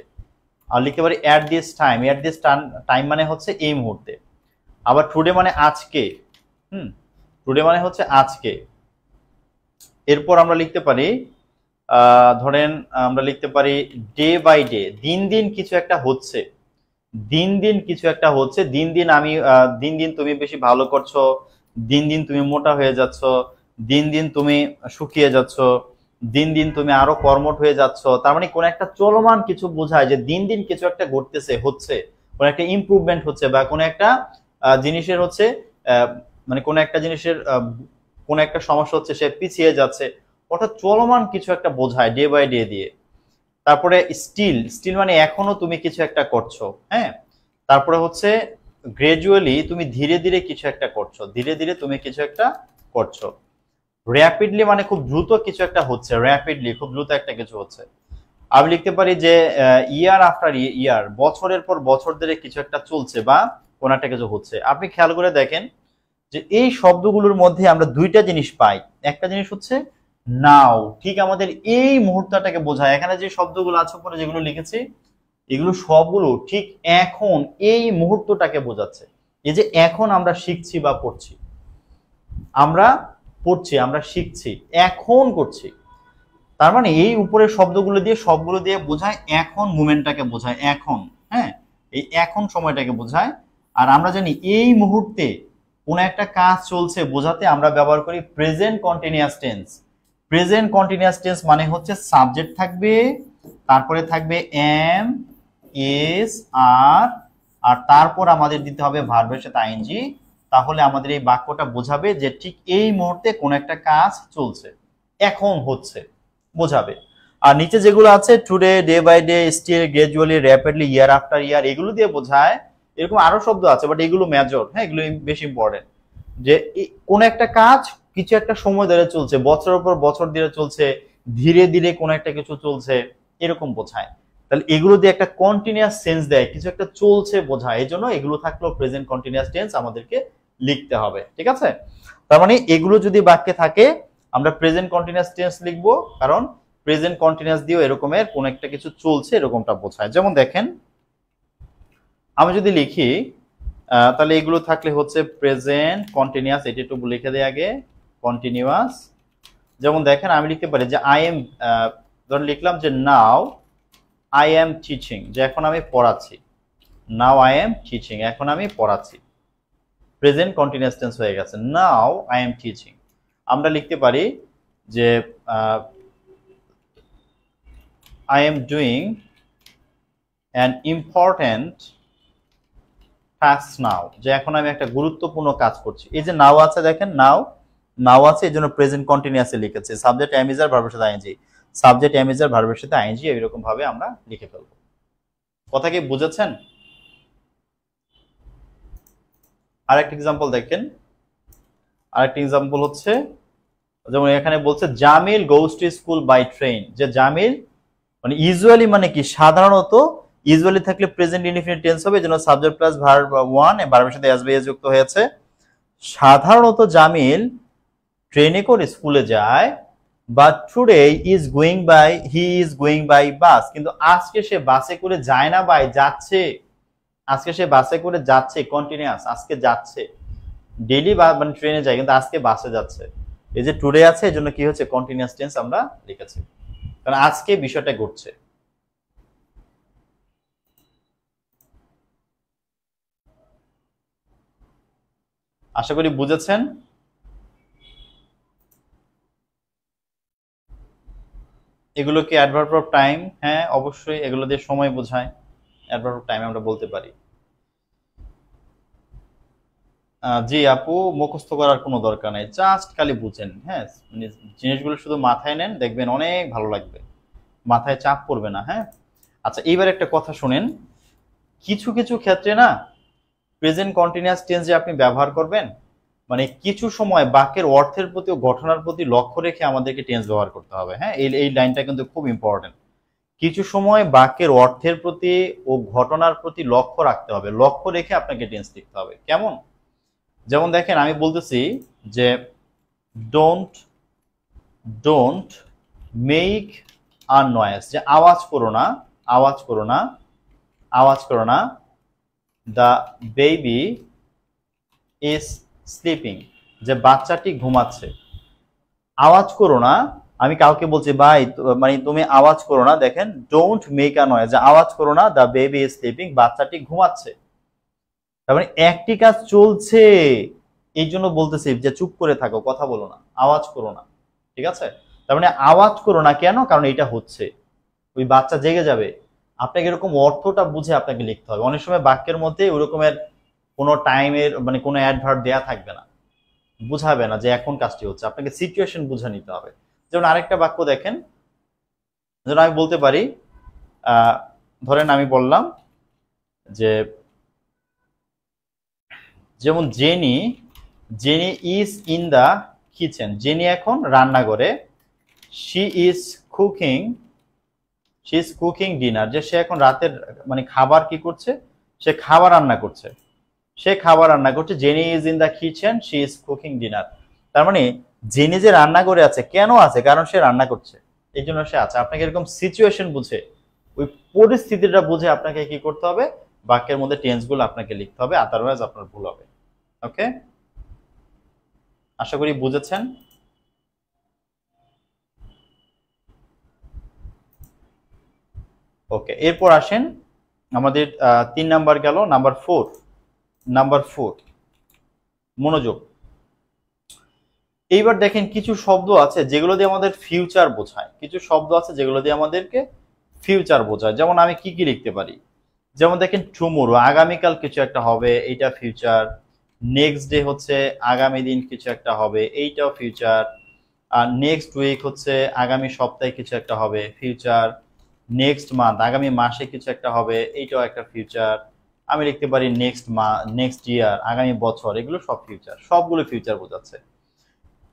আর লিখতে পারি at this time, at this time মানে হচ্ছে এই মুহূর্তে। আবার টুডে মানে আজকে, টুডে মানে হচ্ছে আজকে। এরপর আমরা লিখতে পারি ধরেন আমরা লিখতে পারি ডে বাই ডে, দিন দিন কিছু একটা হচ্ছে, দিন দিন কিছু একটা হচ্ছে। দিন দিন আমি দিন দিন তুমি বেশি ভালো করছো, দিন দিন তুমি মোটা হয়ে যাচ্ছ, দিন দিন তুমি শুকিয়ে যাচ্ছ, দিন দিন তুমি আরো কর্মঠ হয়ে যাচ্ছ। তার মানে কোন একটা চলমান কিছু বোঝায় যে দিন দিন কিছু একটা ঘটতেছে, হচ্ছে, কোন একটা ইমপ্রুভমেন্ট হচ্ছে, বা কোন একটা জিনিসের হচ্ছে মানে কোন একটা জিনিসের কোন একটা সমস্যা হচ্ছে, সে পিছিয়ে যাচ্ছে, অর্থাৎ চলমান কিছু একটা বোঝায় ডে বাই ডে দিয়ে। তারপরে স্টিল, স্টিল মানে এখনো তুমি কিছু একটা করছো, হ্যাঁ। তারপরে হচ্ছে গ্রাজুয়ালি, তুমি ধীরে ধীরে কিছু একটা করছো, ধীরে ধীরে তুমি কিছু একটা করছো। র্যাপিডলি মানে খুব দ্রুত কিছু একটা হচ্ছে, র্যাপিডলি খুব দ্রুত একটা কিছু হচ্ছে। আমি লিখতে পারি যে ইয়ার আফটার ইয়ার, বছরের পর বছর ধরে কিছু একটা চলছে বা কোন একটা কিছু হচ্ছে। আপনি খেয়াল করে দেখেন যে এই শব্দগুলোর মধ্যে আমরা দুইটা জিনিস পাই। একটা জিনিস হচ্ছে নাও, ঠিক আমাদের এই মুহূর্তটাকে বোঝায়। এখানে যে শব্দগুলো আছে উপরে যেগুলো লিখেছি, এগুলো সবগুলো ঠিক এখন এই মুহূর্তটাকে বোঝাচ্ছে। এই যে এখন আমরা শিখছি বা পড়ছি, আমরা পড়ছি, আমরা শিখছি, এখন করছি, তার মানে এই উপরের শব্দগুলো দিয়ে সবগুলো দিয়ে বোঝায় এখন মুভমেন্টটাকে বোঝায়, এখন, হ্যাঁ, এই এখন সময়টাকে বোঝায়। আর আমরা জানি এই মুহূর্তে কোন একটা কাজ চলছে বোঝাতে আমরা ব্যবহার করি present continuous tense. Present continuous tense মানে হচ্ছে সাবজেক্ট থাকবে, তারপরে থাকবে এম, এস, আর তারপর আমাদের দিতে হবে ভার্বের সাথে আইএনজি। তাহলে আমাদের এই বাক্যটা বোঝাবে যে ঠিক এই মুহূর্তে কোন একটা কাজ চলছে, এখন হচ্ছে, বোঝাবে। আর নিচে যেগুলো আছে today, day by day, still, gradually, rapidly, year after year, এগুলো দিয়ে বোঝায়। এরকম আরো শব্দ আছে বাট এগুলো মেজর, হ্যাঁ, এগুলো বেশি ইম্পর্টেন্ট। যে কোন একটা কাজ কিছু একটা সময় ধরে চলছে, বছরের পর বছর ধরে চলছে, ধীরে ধীরে কোন একটা কিছু চলছে, এরকম বোঝায়। তাহলে এগুলো দিয়ে একটা কন্টিনিউয়াস সেন্স দেয়, কিছু একটা চলছে বোঝায়। এই জন্য এগুলো থাকলেও প্রেজেন্ট কন্টিনিউয়াস টেন্স আমাদেরকে লিখতে হবে, ঠিক আছে? তার মানে এগুলো যদি বাক্যে থাকে আমরা প্রেজেন্ট কন্টিনিউয়াস টেন্স লিখবো, কারণ প্রেজেন্ট কন্টিনিউয়াস দিয়েও এরকমের কোন একটা কিছু চলছে এরকমটা বোঝায়। যেমন দেখেন আমি যদি লিখি তাহলে এগুলো থাকলে হচ্ছে প্রেজেন্ট কন্টিনিউয়াস, এটা একটু লিখে দেয় আগে, কন্টিনিউয়াস। যেমন দেখেন আমি লিখতে পারি যে আই এম, ধরুন লিখলাম যে নাও আই এম টিচিং, যে এখন আমি পড়াচ্ছি, নাও আই এম টিচিং, এখন আমি পড়াচ্ছি, প্রেজেন্ট কন্টিনিউয়াস টেন্স হয়ে গেছে, নাও আই এম টিচিং। আমরা লিখতে পারি যে I am doing an important task now, যে এখন আমি একটা গুরুত্বপূর্ণ কাজ করছি। এই যে নাও আছে দেখেন, নাও, নাও আছে, এই জন্য প্রেজেন্ট কন্টিনিউয়াসে লিখেছি, সাবজেক্ট এম ইজ আর ভার্বের সাথে আইএনজি, সাবজেক্ট এম ইজ আর ভার্বের সাথে আইএনজি, এরকম ভাবে আমরা লিখে ফেলবো। কথা কি বুঝেছেন? আরেকটা এক্সাম্পল দেখেন, আরেকটা এক্সাম্পল হচ্ছে যেমন এখানে বলছে Jamil goes to school by train, যে জামিল মানে ইউজুয়ালি মানে কি সাধারণত, ইউজুয়ালি থাকলে প্রেজেন্ট ইনডিফিনিট টেন্স হবে, যেন সাবজেক্ট প্লাস ভার্ব ওয়ান ভার্বের সাথে এস বাই এস যুক্ত হয়েছে। সাধারণত জামিল ট্রেনে করে স্কুলে যায়, but today is going by, he is going by bus, কিন্তু আজকে সে বাসে করে যায় না, বাই যাচ্ছে, আজকে সে বাসে করে যাচ্ছে, কন্টিনিউয়াস, আজকে যাচ্ছে, ডেইলি মানে ট্রেনে যায় কিন্তু আজকে বাসে যাচ্ছে। এই যে টুডে আছে এই জন্য কি হচ্ছে কন্টিনিউয়াস টেন্স আমরা লিখেছি, কারণ আজকে বিষয়টা ঘটছে। আশা করি বুঝেছেন। এগুলো কি অ্যাডভার্ব অফ টাইম? হ্যাঁ অবশ্যই, এগুলো দিয়ে সময় বোঝায়, অ্যাডভার্ব অফ টাইম আমরা বলতে পারি। জি আপু, মুখস্থ করার কোনো দরকার নাই, জাস্ট খালি বুঝেন, হ্যাঁ, মানে জিনিসগুলো শুধু মাথায় নেন, দেখবেন অনেক ভালো লাগবে, মাথায় চাপ পড়বে না। হ্যাঁ আচ্ছা, এইবার একটা কথা শুনেন, কিছু কিছু ক্ষেত্রে না প্রেজেন্ট কন্টিনিউয়াস টেন্স যে আপনি ব্যবহার করবেন, মানে কিছু সময় বাক্যের অর্থের প্রতি ও ঘটনার প্রতি লক্ষ্য রেখে আমাদেরকে টেন্স ব্যবহার করতে হবে। হ্যাঁ, এই লাইনটা কিন্তু খুব ইম্পর্টেন্ট। কিছু সময় বাক্যের অর্থের প্রতি ও ঘটনার প্রতি লক্ষ্য রাখতে হবে, লক্ষ্য রেখে আপনাকে টেন্স লিখতে হবে। কেমন? যেমন দেখেন আমি বলতেছি যে don't don't make a noise, যে আওয়াজ করো না, আওয়াজ করো না, আওয়াজ করো না, দ্য বেবি ইজ স্লিপিং, যে বাচ্চাটি ঘুমাচ্ছে। আওয়াজ করো না, আমি কাউকে বলছি ভাই মানে তুমি আওয়াজ করো না, দেখেন ডোন্ট মেক আ নয়েজ, যে আওয়াজ করো না, দ্য বেবি ইজ স্লিপিং, বাচ্চাটি ঘুমাচ্ছে। তার মানে একটি কাজ চলছে, এই জন্য বলতেছি যে চুপ করে থাকো, কথা বলো না, আওয়াজ করো না, ঠিক আছে? তার মানে আওয়াজ করো না কেন? কারণ এটা হচ্ছে, ওই বাচ্চা জেগে যাবে। আপনাকে এরকম অর্থটা বুঝে আপনাকে লিখতে হবে। অনেক সময় বাক্যের মধ্যে ওই রকমের কোনো টাইমের মানে কোনো অ্যাডভার্ব দেয়া থাকবে না, বুঝাবে না যে এখন কাজটি হচ্ছে, আপনাকে সিচুয়েশন বুঝে নিতে হবে। যেমন আরেকটা বাক্য দেখেন, যেমন আমি বলতে পারি ধরেন আমি বললাম যে যেমন Jenny, Jenny is in the kitchen, যিনি এখন রান্না করে, she is cooking, she is cooking dinner, যে সে এখন রাতের মানে খাবার কি করছে, সে খাবার রান্না করছে, সে খাবার রান্না করছে। Jenny is in the kitchen, she is cooking dinner. তার মানে জেনি যে রান্না করে আছে, কেন আছে? কারণ সে রান্না করছে, এই জন্য সে আছে। আপনাকে এরকম সিচুয়েশন বুঝে, ওই পরিস্থিতিটা বুঝে আপনাকে কি করতে হবে, বাক্যের মধ্যে টেন্সগুলো আপনাকে লিখতে হবে, আদারওয়াইজ আপনার ভুল হবে। ওকে, আশা করি বুঝেছেন। ওকে, এরপর আসেন আমাদের 3 নাম্বার গেল, নাম্বার 4। নাম্বার 4, মনোযোগ। এইবার দেখেন কিছু শব্দ আছে যেগুলো দিয়ে আমাদের ফিউচার বোঝায়, কিছু শব্দ আছে যেগুলো দিয়ে আমাদেরকে ফিউচার বোঝায়। যেমন আমি কি কি লিখতে পারি, যেমন দেখেন টুমোরো, আগামীকাল কিছু একটা হবে, এইটা ফিউচার। নেক্সট ডে হচ্ছে আগামী দিন কিছু একটা হবে, এইটাও ফিউচার। আর নেক্সট উইক হচ্ছে আগামী সপ্তাহে কিছু একটা হবে, ফিউচার। নেক্সট মান্থ, আগামী মাসে কিছু একটা হবে, এইটাও একটা ফিউচার। আমি লিখতে পারি নেক্সট ইয়ার, আগামী বছর, এগুলো সব ফিউচার, সবগুলো ফিউচার বোঝাচ্ছে।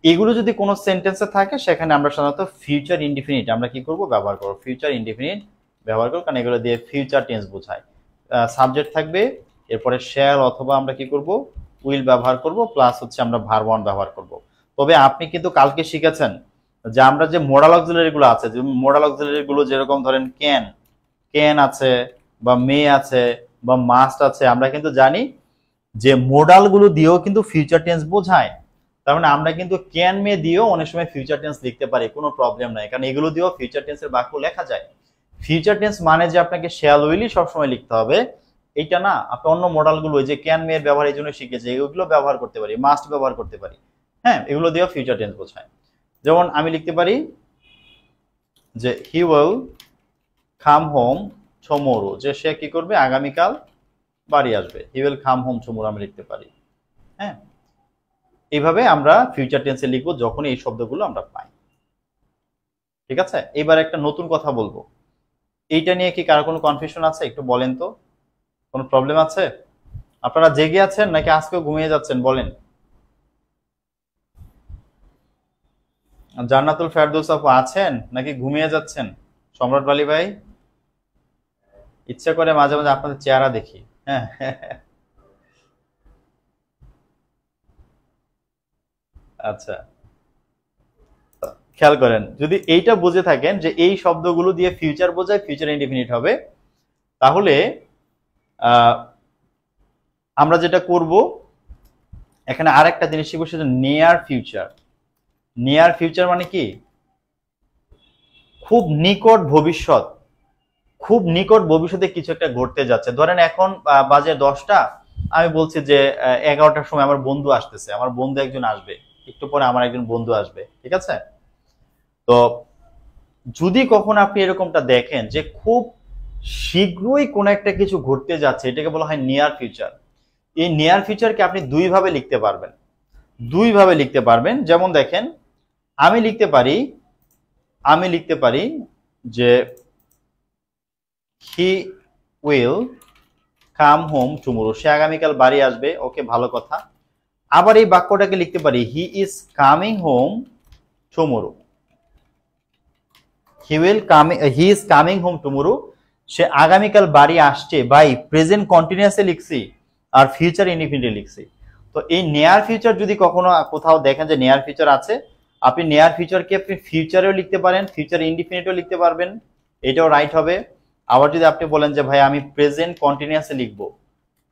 এগুলো যদি কোনো সেন্টেন্সে থাকে সেখানে আমরা সাধারণত ফিউচার ইনডিফিনিট আমরা কি করব, ব্যবহার করব, ফিউচার ইনডিফিনিট ব্যবহার করব, কারণ এগুলো দিয়ে ফিউচার টেন্স বোঝায়। সাবজেক্ট থাকবে, এরপরে শ্যাল অথবা আমরা কি করব, উইল ব্যবহার করব, প্লাস হচ্ছে আমরা ভার্ব ওয়ান ব্যবহার করব। তবে আপনি কিন্তু কালকে শিখেছেন যে আমরা যে মোডাল অক্সিলারি গুলো আছে, যে মোডাল অক্সিলারি গুলো যেরকম ধরেন ক্যান আছে, বা মে আছে, বা মাস্ট আছে, আমরা কিন্তু জানি যে মোডাল গুলো দিয়েও কিন্তু ফিউচার টেন্স বোঝায়। তার মানে আমরা কিন্তু ক্যান মে দিয়েও অনেক সময় ফিউচার টেন্স লিখতে পারি, কোনো প্রবলেম নাই, কারণ এগুলো দিয়েও ফিউচার টেন্সের বাক্য লেখা যায়। ফিউচার টেন্স মানে যে আপনাকে শ্যাল উইলই সবসময় লিখতে হবে এইটা না, আপনি অন্য মডেল গুলো যে ক্যান মে এর ব্যবহার এই জন্য শিখেছে, এগুলো ব্যবহার করতে পারি, মাস্ট ব্যবহার করতে পারি। হ্যাঁ, এগুলো দিয়েও ফিউচার টেন্স বোঝায়। যেমন আমি লিখতে পারি যে he will come home tomorrow, যে সে কি করবে, আগামীকাল বাড়ি আসবে, he will come home tomorrow আমি লিখতে পারি। হ্যাঁ, এইভাবে আমরা ফিউচার টেন্সে লিখবো যখন এই শব্দগুলো আমরা পাই। ঠিক আছে, এবার একটা নতুন কথা বলবো, এইটা নিয়ে কি কারো কোনো কনফিউশন আছে? একটু বলেন তো, কোনো প্রবলেম আছে? আপনারা জেগে আছেন নাকি আজকেও ঘুমিয়ে যাচ্ছেন বলেন? জান্নাতুল ফেরদৌস আপু আছেন নাকি ঘুমিয়ে যাচ্ছেন? সম্রাট বালি ভাই, ইচ্ছা করে মাঝে মাঝে আপনাদের চেহারা দেখি। হ্যাঁ, আচ্ছা, খেয়াল করেন, যদি এইটা বুঝে থাকেন যে এই শব্দগুলো দিয়ে ফিউচার বোঝায়, ফিউচার ইনডিফিনিট হবে, তাহলে আমরা যেটা করব, এখানে আরেকটা জিনিস শিখবো, সেটা নিয়ার ফিউচার। নিয়ার ফিউচার মানে কি, খুব নিকট ভবিষ্যৎ, খুব নিকট ভবিষ্যতে কিছু একটা ঘটতে যাচ্ছে। ধরেন এখন বাজে 10টা, আমি বলছি যে 11টার সময় আমার বন্ধু আসতেছে, আমার বন্ধু একজন আসবে, একটু পরে আমার একজন বন্ধু আসবে। ঠিক আছে, তো যদি কখন আপনি এরকমটা দেখেন যে খুব শীঘ্রই কোন একটা কিছু ঘটতে যাচ্ছে, এটাকে বলা হয় নিয়ার ফিউচার। এই নিয়ার ফিউচারকে আপনি দুইভাবে লিখতে পারবেন, দুইভাবে লিখতে পারবেন। যেমন দেখেন, আমি লিখতে পারি যে he will come home tomorrow, সে আগামীকাল বাড়ি আসবে। ওকে, ভালো কথা। আবার এই বাক্যটাকে লিখতে পারি he is coming home tomorrow, he is coming home tomorrow, সে আগামীকাল বাড়ি আসছে। বাই প্রেজেন্ট কন্টিনিউয়াসে লিখছি আর ফিউচার ইনডিফিনিটে লিখছি। তো এই নিয়ার ফিউচার যদি কখনো কোথাও দেখেন যে নিয়ার ফিউচার আছে, আপনি নিয়ার ফিউচারকে আপনি ফিউচারেও লিখতে পারেন, ফিউচার ইনডিফিনিটেও লিখতে পারবেন, এটাও রাইট হবে। আবার যদি আপনি বলেন যে ভাই আমি প্রেজেন্ট কন্টিনিউয়াসে লিখবো,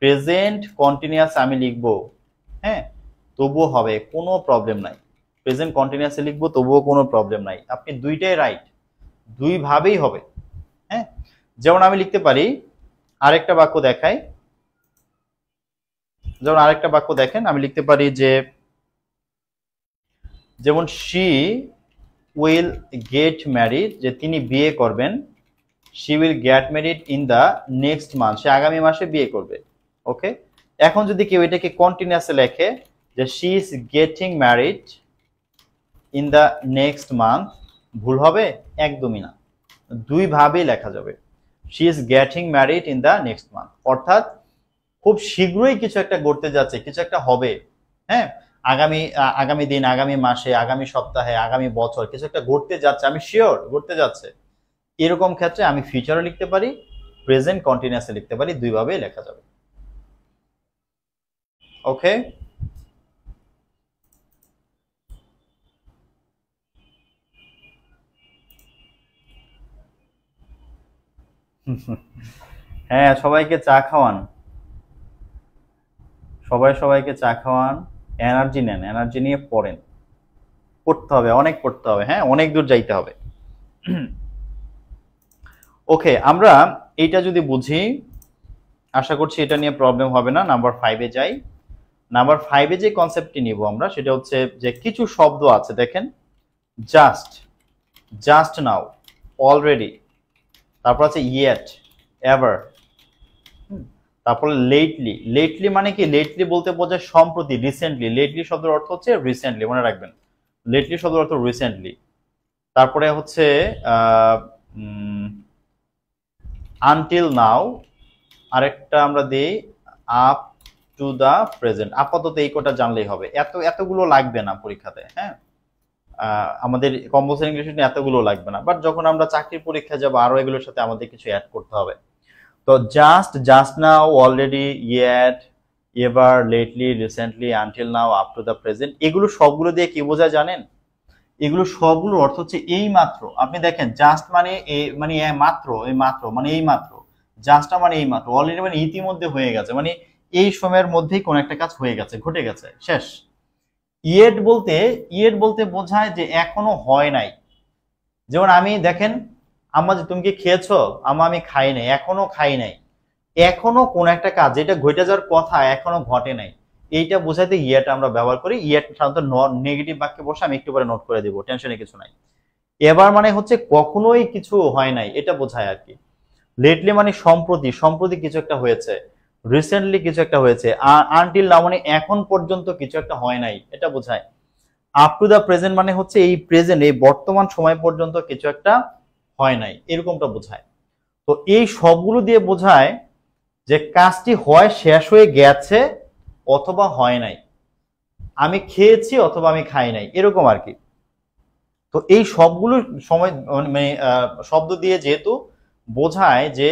প্রেজেন্ট কন্টিনিউয়াস আমি লিখবো, হ্যাঁ, তবুও হবে, কোনো প্রবলেম নাই। প্রেজেন্ট কন্টিনিউয়াসে লিখবো, তবুও কোনো প্রবলেম নাই। আপনি দুইটাই রাইট, দুই ভাবেই হবে। হ্যাঁ, যেমন আমি লিখতে পারি, আরেকটা বাক্য দেখাই, যেমন আরেকটা বাক্য দেখেন, আমি লিখতে পারি যে যেমন শি উইল গেট ম্যারিড, যে তিনি বিয়ে করবেন, she will get married in the next month, সে আগামী মাসে বিয়ে করবে। ওকে, এখন যদি কেউ এটাকে কন্টিনিউয়াসে লেখে যে she is getting married in the next month, ভুল হবে? একদমই না, দুই ভাবেই লেখা যাবে। She is getting married in the next month, অর্থাৎ খুব শীঘ্রই কিছু একটা ঘটতে যাচ্ছে, কিছু একটা হবে। হ্যাঁ, আগামী দিন, আগামী মাসে, আগামী সপ্তাহে, আগামী বছর কিছু একটা ঘটতে যাচ্ছে, আমি শিওর ঘটতে যাচ্ছে, এরকম ক্ষেত্রে আমি ফিউচারও লিখতে পারি, প্রেজেন্ট কন্টিনিউয়াসে লিখতে পারি, দুইভাবেই লেখা যাবে। ওকে, হ্যাঁ সবাইকে চা খাওয়ান, সবাইকে চা খাওয়ান, এনার্জি নেন, এনার্জি নিয়ে পড়েন, পড়তে হবে, অনেক পড়তে হবে, হ্যাঁ অনেক দূর যাইতে হবে। ওকে, আমরা এইটা যদি বুঝি, আশা করছি এটা নিয়ে প্রবলেম হবে না। নাম্বার 5-এ যাই। নাম্বার 5-এ যে কনসেপ্টটি নিব আমরা সেটা হচ্ছে যে কিছু শব্দ আছে দেখেন, জাস্ট, জাস্ট নাও, অলরেডি, তারপর আছে ইয়েট, এভার, তারপর লেটলি। লেটলি মানে কি? লেটলি বলতে বোঝায় সম্প্রতি, রিসেন্টলি। লেটলি শব্দের অর্থ হচ্ছে রিসেন্টলি, মনে রাখবেন, লেটলি শব্দের অর্থ রিসেন্টলি। তারপরে হচ্ছে আনটিল নাও, আরেকটা আমরা দিই আপ টু দা প্রেজেন্ট। আপাতত এই কটা জানলেই হবে, এতগুলো লাগবে না পরীক্ষাতে, হ্যাঁ আমাদের কম্পালসরি ইংলিশ এতগুলো লাগবে না, বাট যখন আমরা চাকরির পরীক্ষা যাবো আরো এগুলোর সাথে আমাদের কিছু অ্যাড করতে হবে। তো just, just now, already, yet, ever, lately, recently, until now, up to the present, এগুলো সবগুলো দিয়ে কি বোঝায় জানেন? এগুলো সবগুলোর অর্থ হচ্ছে এই মাত্র। আপনি দেখেন জাস্ট মানে মানে মাত্র, এই মাত্র মানে এই মাত্র, জাস্টটা মানে এই মাত্র, অলরেডি মানে ইতিমধ্যে হয়ে গেছে, মানে এই সময়ের মধ্যেই কোন একটা কাজ হয়ে গেছে, ঘটে গেছে, শেষ। ইয়েট বলতে বোঝায় যে এখনো হয় নাই। যেমন আমি দেখেন, আম্মা যে তুমি কি খেয়েছো? আম্মা আমি খাই নাই, এখনো খাই নাই। এখনো কোন একটা কাজ যেটা ঘটে যাওয়ার কথা এখনো ঘটে নাই, এইটা বোঝাতে ইয়েট আমরা ব্যবহার করি। ইয়েট সাধারণত নেগেটিভ বাক্যে বসে, আমি একটু পরে নোট করে দিব, টেনশনে কিছু নাই। এবার মানে হচ্ছে কখনোই কিছু হয় নাই, এটা বোঝায় আর কি। লেটলি মানে সম্প্রতি, সম্প্রতি কিছু একটা হয়েছে, রিসেন্টলি কিছু একটা হয়েছে। আনটিল নাও মানে এখন পর্যন্ত কিছু একটা হয় নাই, এটা বোঝায়। আপ টু দা প্রেজেন্ট মানে হচ্ছে এই প্রেজেন্ট, এই বর্তমান সময় পর্যন্ত কিছু একটা হয় নাই, এরকমটা বোঝায়। তো এই সবগুলো দিয়ে বোঝায় যে কাজটি হয় শেষ হয়ে গেছে অথবা হয় নাই, আমি খেয়েছি অথবা আমি খাই নাই, এরকম আর কি। তো এই সবগুলো সময় মানে শব্দ দিয়ে যেহেতু বোঝায় যে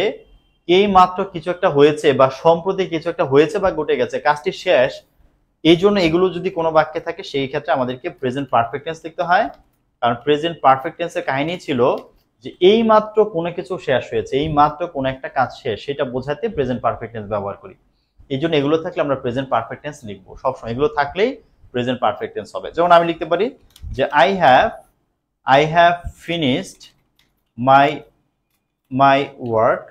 এই মাত্র কিছু একটা হয়েছে বা সম্প্রতি কিছু একটা হয়েছে বা ঘটে গেছে, কাজটি শেষ, এই জন্য এগুলো যদি কোনো বাক্যে থাকে সেই ক্ষেত্রে আমাদেরকে প্রেজেন্ট পারফেক্ট টেন্স লিখতে হয়। কারণ প্রেজেন্ট পারফেক্ট টেন্সের কাহিনী ছিল যে এই মাত্র কোনো কিছু শেষ হয়েছে, এই মাত্র কোনো একটা কাজ শেষ, সেটা বোঝাতে প্রেজেন্ট পারফেক্ট টেন্স ব্যবহার করি। এই জন্য এগুলো থাকলে আমরা প্রেজেন্ট পারফেক্ট টেন্স লিখবো সবসময়, এগুলো থাকলেই প্রেজেন্ট পারফেক্ট টেন্স হবে। যেমন আমি লিখতে পারি যে I have finished my work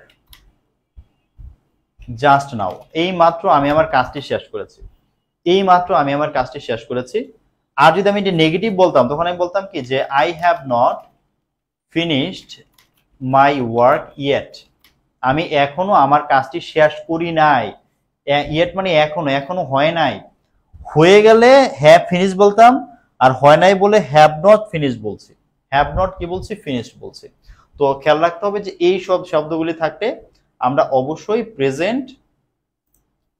just now. এই মাত্র আমি আমার কাজটি শেষ করেছি, এই মাত্র আমি আমার কাজটি শেষ করেছি। আর যদি আমি এটা নেগেটিভ বলতাম তখন আমি বলতাম কি যে I have not finished my work yet. আমি এখনো আমার কাজটি শেষ করি নাই। ইয়েট মানে এখনো, এখনো হয় নাই। হয়ে গেলে হ্যাভ ফিনিশ বলতাম, আর হয় নাই বলে হ্যাভ নট ফিনিশ বলছি। হ্যাভ নট কি বলছি? ফিনিশড বলছি। তো খেয়াল রাখতে হবে যে এই সব শব্দগুলি থাকলে আমরা অবশ্যই প্রেজেন্ট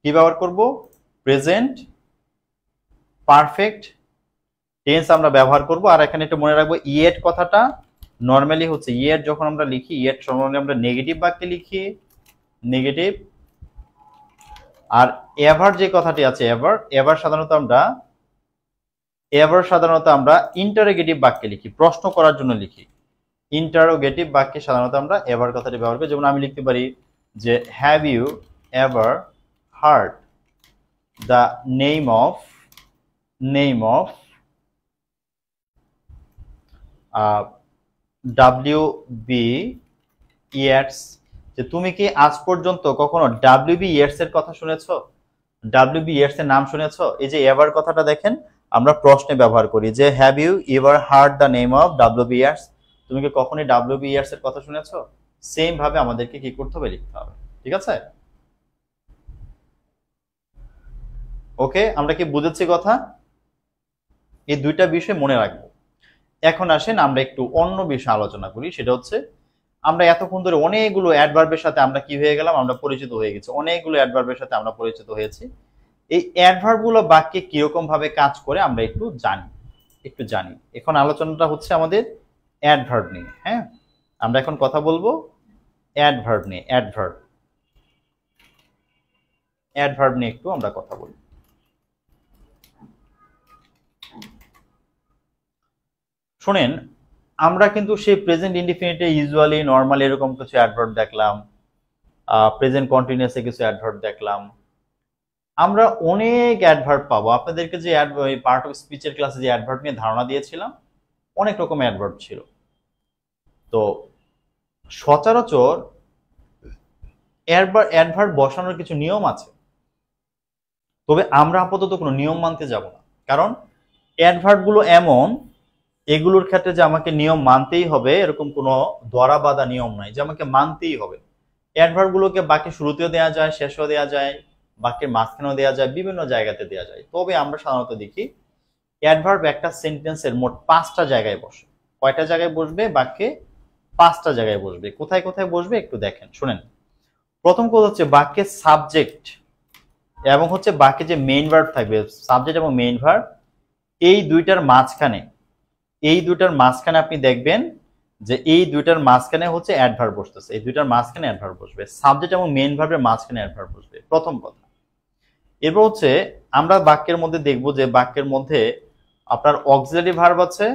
কি ব্যবহার করব? প্রেজেন্ট পারফেক্ট টেন্স আমরা ব্যবহার করব। আর এখানে একটু মনে রাখবো, ইয়েট কথাটা নর্মালি হচ্ছে, ইয়েট যখন আমরা লিখি, ইয়েট নর্মালি আমরা নেগেটিভ বাক্যে লিখি, নেগেটিভ। আর এভার যে কথাটি আছে, এভার সাধারণত আমরা ইন্টারোগেটিভ বাক্যে লিখি, প্রশ্ন করার জন্য লিখি। ইন্টারোগেটিভ বাক্যে সাধারণত আমরা এভার কথাটি ব্যবহার করি। যেমন আমি লিখতে পারি যে have you ever heard the name of WB Yeats. যে তুমি কি আজ পর্যন্ত কখনো WB ইয়েটস এর কথা শুনেছো? WB ইয়েটস এর নাম শুনেছো? এই যে এভার কথাটা দেখেন আমরা প্রশ্নে ব্যবহার করি যে have you ever heard the name of WB Yeats. তুমি কি কখনোই WB ইয়েটস এর কথা শুনেছো? সেম ভাবে আমাদেরকে কি করতে হবে? লিখতে হবে। ঠিক আছে? ওকে, আমরা কি বুঝেছি কথা? এই দুইটা বিষয় মনে রাখবো। এখন আসেন আমরা একটু অন্য বিষয় আলোচনা করি, সেটা হচ্ছে আমরা এতক্ষণ ধরে অনেকগুলো অ্যাডভার্বের সাথে আমরা কি হয়ে গেলাম? আমরা পরিচিত হয়ে গেছি, অনেকগুলো অ্যাডভার্বের সাথে আমরা পরিচিত হয়েছি। এই অ্যাডভার্ব গুলো বাক্যে কিরকম ভাবে কাজ করে আমরা একটু জানি। এখন আলোচনাটা হচ্ছে আমাদের অ্যাডভার্ব নিয়ে। হ্যাঁ, আমরা এখন কথা বলবো অ্যাডভার্ব নিয়ে। অ্যাডভার্ব নিয়ে একটু আমরা কথা বলবো। শুনেন, আমরা কিন্তু সেই প্রেজেন্ট ইনডিফিনিটে ইউজুয়ালি নরমালি এরকম কিছু অ্যাডভার্ব দেখলাম, প্রেজেন্ট কন্টিনিউয়াসে কিছু অ্যাডভার্ব দেখলাম। আমরা অনেক অ্যাডভার্ব পাবো। আপনাদেরকে যে পার্ট অফ স্পিচের ক্লাসে যে অ্যাডভার্ব নিয়ে ধারণা দিয়েছিলাম, অনেক রকম অ্যাডভার্ব ছিল। তো সচরাচর অ্যাডভার্ব বসানোর কিছু নিয়ম আছে, তবে আমরা আপাতত কোনো নিয়ম মানতে যাব না। কারণ অ্যাডভার্ব গুলো এমন, এগুলোর ক্ষেত্রে যে আমাকে নিয়ম মানতেই হবে এরকম কোনো ধরা বাঁধা নিয়ম নাই যে আমাকে মানতেই হবে। অ্যাডভার্ব গুলোকে বাক্যের শুরুতেও দেওয়া যায়, শেষেও দেওয়া যায়, বাক্যের মাঝখানেও দেওয়া যায়, বিভিন্ন জায়গাতে দেওয়া যায়। তবে আমরা সাধারণত দেখি অ্যাডভার্ব একটা সেন্টেন্সের মোট 5টা জায়গায় বসে। কয়টা জায়গায় বসবে? বাক্যে 5টা জায়গায় বসবে। কোথায় কোথায় বসবে একটু দেখেন, শুনেন। প্রথম কথা হচ্ছে বাক্যের সাবজেক্ট এবং হচ্ছে বাক্যে যে মেইন ভার্ব থাকবে, সাবজেক্ট এবং মেইন ভার্ব, এই দুইটার মাঝখানে আপনি দেখবেন যে এই দুইটার মাঝখানে হচ্ছে অ্যাডভার্ব বসতেছে। এই দুইটার মাঝখানে অ্যাডভার্ব বসবে, সাবজেক্ট এবং মেইন ভার্বের মাঝখানে অ্যাডভার্ব বসবে, প্রথম কথা। এরপর হচ্ছে আমরা বাক্যের মধ্যে দেখব যে বাক্যের মধ্যে আপনার অক্সিলারি ভার্ব আছে,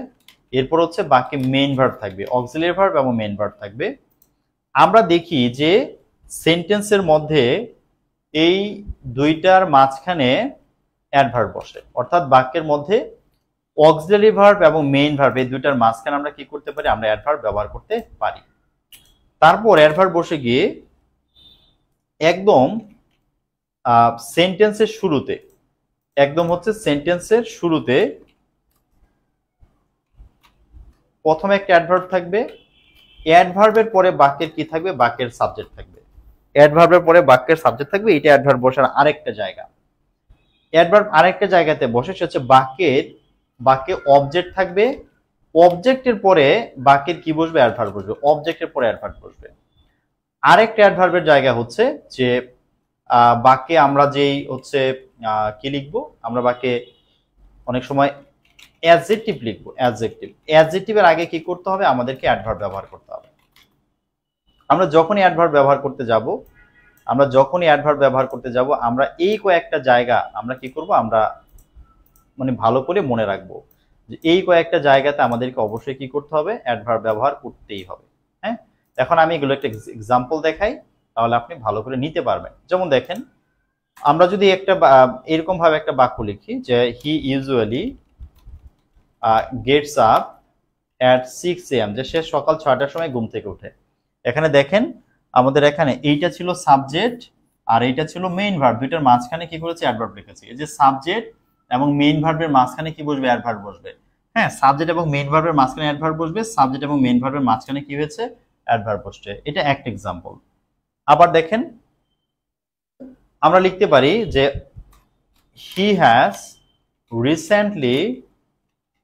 এরপর হচ্ছে বাক্যে মেইন ভার্ব থাকবে, অক্সিলারি ভার্ব এবং মেইন ভার্ব থাকবে। আমরা দেখি যে সেন্টেন্সের মধ্যে এই দুইটার মাঝখানে অ্যাডভার্ব বসে, অর্থাৎ বাক্যের মধ্যে অক্সিলারি ভার্ব এবং মেইন ভার্ব এই দুইটার মাঝখানে আমরা কি করতে পারি? আমরা অ্যাডভার্ব ব্যবহার করতে পারি। তারপর অ্যাডভার্ব বসে গিয়ে একদম সেন্টেন্সের শুরুতে, সেন্টেন্সের শুরুতে প্রথমে একটা অ্যাডভার্ব থাকবে। অ্যাডভার্বের পরে বাক্যের কি থাকবে? বাক্যের সাবজেক্ট থাকবে। অ্যাডভার্বের পরে বাক্যের সাবজেক্ট থাকবে, এটা অ্যাডভার্ব বসার আরেকটা জায়গা। অ্যাডভার্ব আরেকটা জায়গাতে বসে, সে হচ্ছে বাক্যে অবজেক্ট থাকবে। অবজেক্টের পরে বাক্যের কি বসবে? অ্যাডভার্ব বসবে। অবজেক্টের পরে অ্যাডভার্ব বসবে। আরেকটা অ্যাডভার্বের জায়গা হচ্ছে যে বাক্যে আমরা যেই হচ্ছে কি লিখবো, আমরা বাক্যে অনেক সময় অ্যাডজেক্টিভ লিখবো। অ্যাডজেক্টিভের আগে কি করতে হবে? আমাদেরকে অ্যাডভার্ব ব্যবহার করতে হবে। আমরা যখনই অ্যাডভার্ব ব্যবহার করতে যাব, আমরা এই কয়েকটা জায়গা আমরা কি করব? আমরা মানে ভালো করে মনে রাখবো যে এই কয়েকটা জায়গাতে আমাদেরকে অবশ্যই কি করতে হবে? অ্যাডভার্ব ব্যবহার করতেই হবে। হ্যাঁ, এখন আমি এগুলো একটা এক্সাম্পল দেখাই, তাহলে আপনি ভালো করে নিতে পারবেন। যেমন দেখেন, আমরা যদি এরকম ভাবে একটা বাক্য লিখি যে হি usually gets up at 6 AM, যে সে সকাল 6টার সময় ঘুম থেকে ওঠে। এখানে দেখেন আমাদের এখানে এইটা ছিল সাবজেক্ট আর এইটা ছিল মেইন ভার্ব, দুইটার মাঝখানে কি করেছে? অ্যাডভার্ব লিখেছি। এই যে সাবজেক্ট এবং মেইন ভার্বের মাঝখানে কি বসবে? অ্যাডভার্ব বসবে। হ্যাঁ, সাবজেক্ট এবং মেইন ভার্বের মাঝখানে অ্যাডভার্ব বসবে, সাবজেক্ট এবং মেইন ভার্বের মাঝখানে কি হয়েছে? অ্যাডভার্ব বসছে। এটা একটা এক্সাম্পল। আবার দেখেন, আমরা লিখতে পারি যে হি হ্যাজ রিসেন্টলি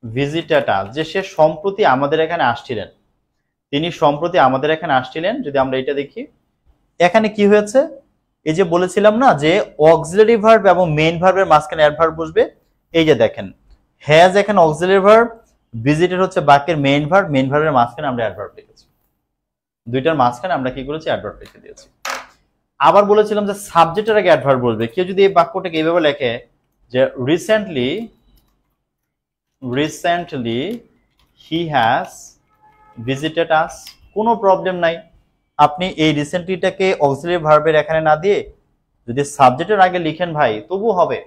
ভিজিটেড আস, যে সে সম্প্রতি আমাদের এখানে আসছিলেন। তিনি সম্প্রতি আমাদের এখানে আসছিলেন। যদি আমরা এটা দেখি, এখানে কি হয়েছে? এই যে বলেছিলাম না যে অক্সিলারি ভার্ব এবং মেইন ভার্বের মাঝখানে অ্যাডভার্ব বসবে। এই যে দেখেন, হ্যাজ এখানে অক্সিলারি ভার্ব, ভিজিটেড হচ্ছে বাক্যের মেইন ভার্বের মাঝখানে আমরা অ্যাডভার্ব লিখেছি। দুইটার মাঝখানে আমরা কি করেছি? অ্যাডভার্ব লিখে দিয়েছি। আবার বলেছিলাম যে সাবজেক্টের আগে অ্যাডভার্ব বসবে। কেউ যদি এই বাক্যটাকে এইভাবে লেখে যে রিসেন্টলি হি হ্যাজ ভিজিটেড আস, কোনো প্রবলেম নাই। আপনি এই রিসেন্টলিটাকে অক্সিলারি ভার্বের এখানে না দিয়ে যদি সাবজেক্টের আগে লিখেন ভাই, তবু হবে,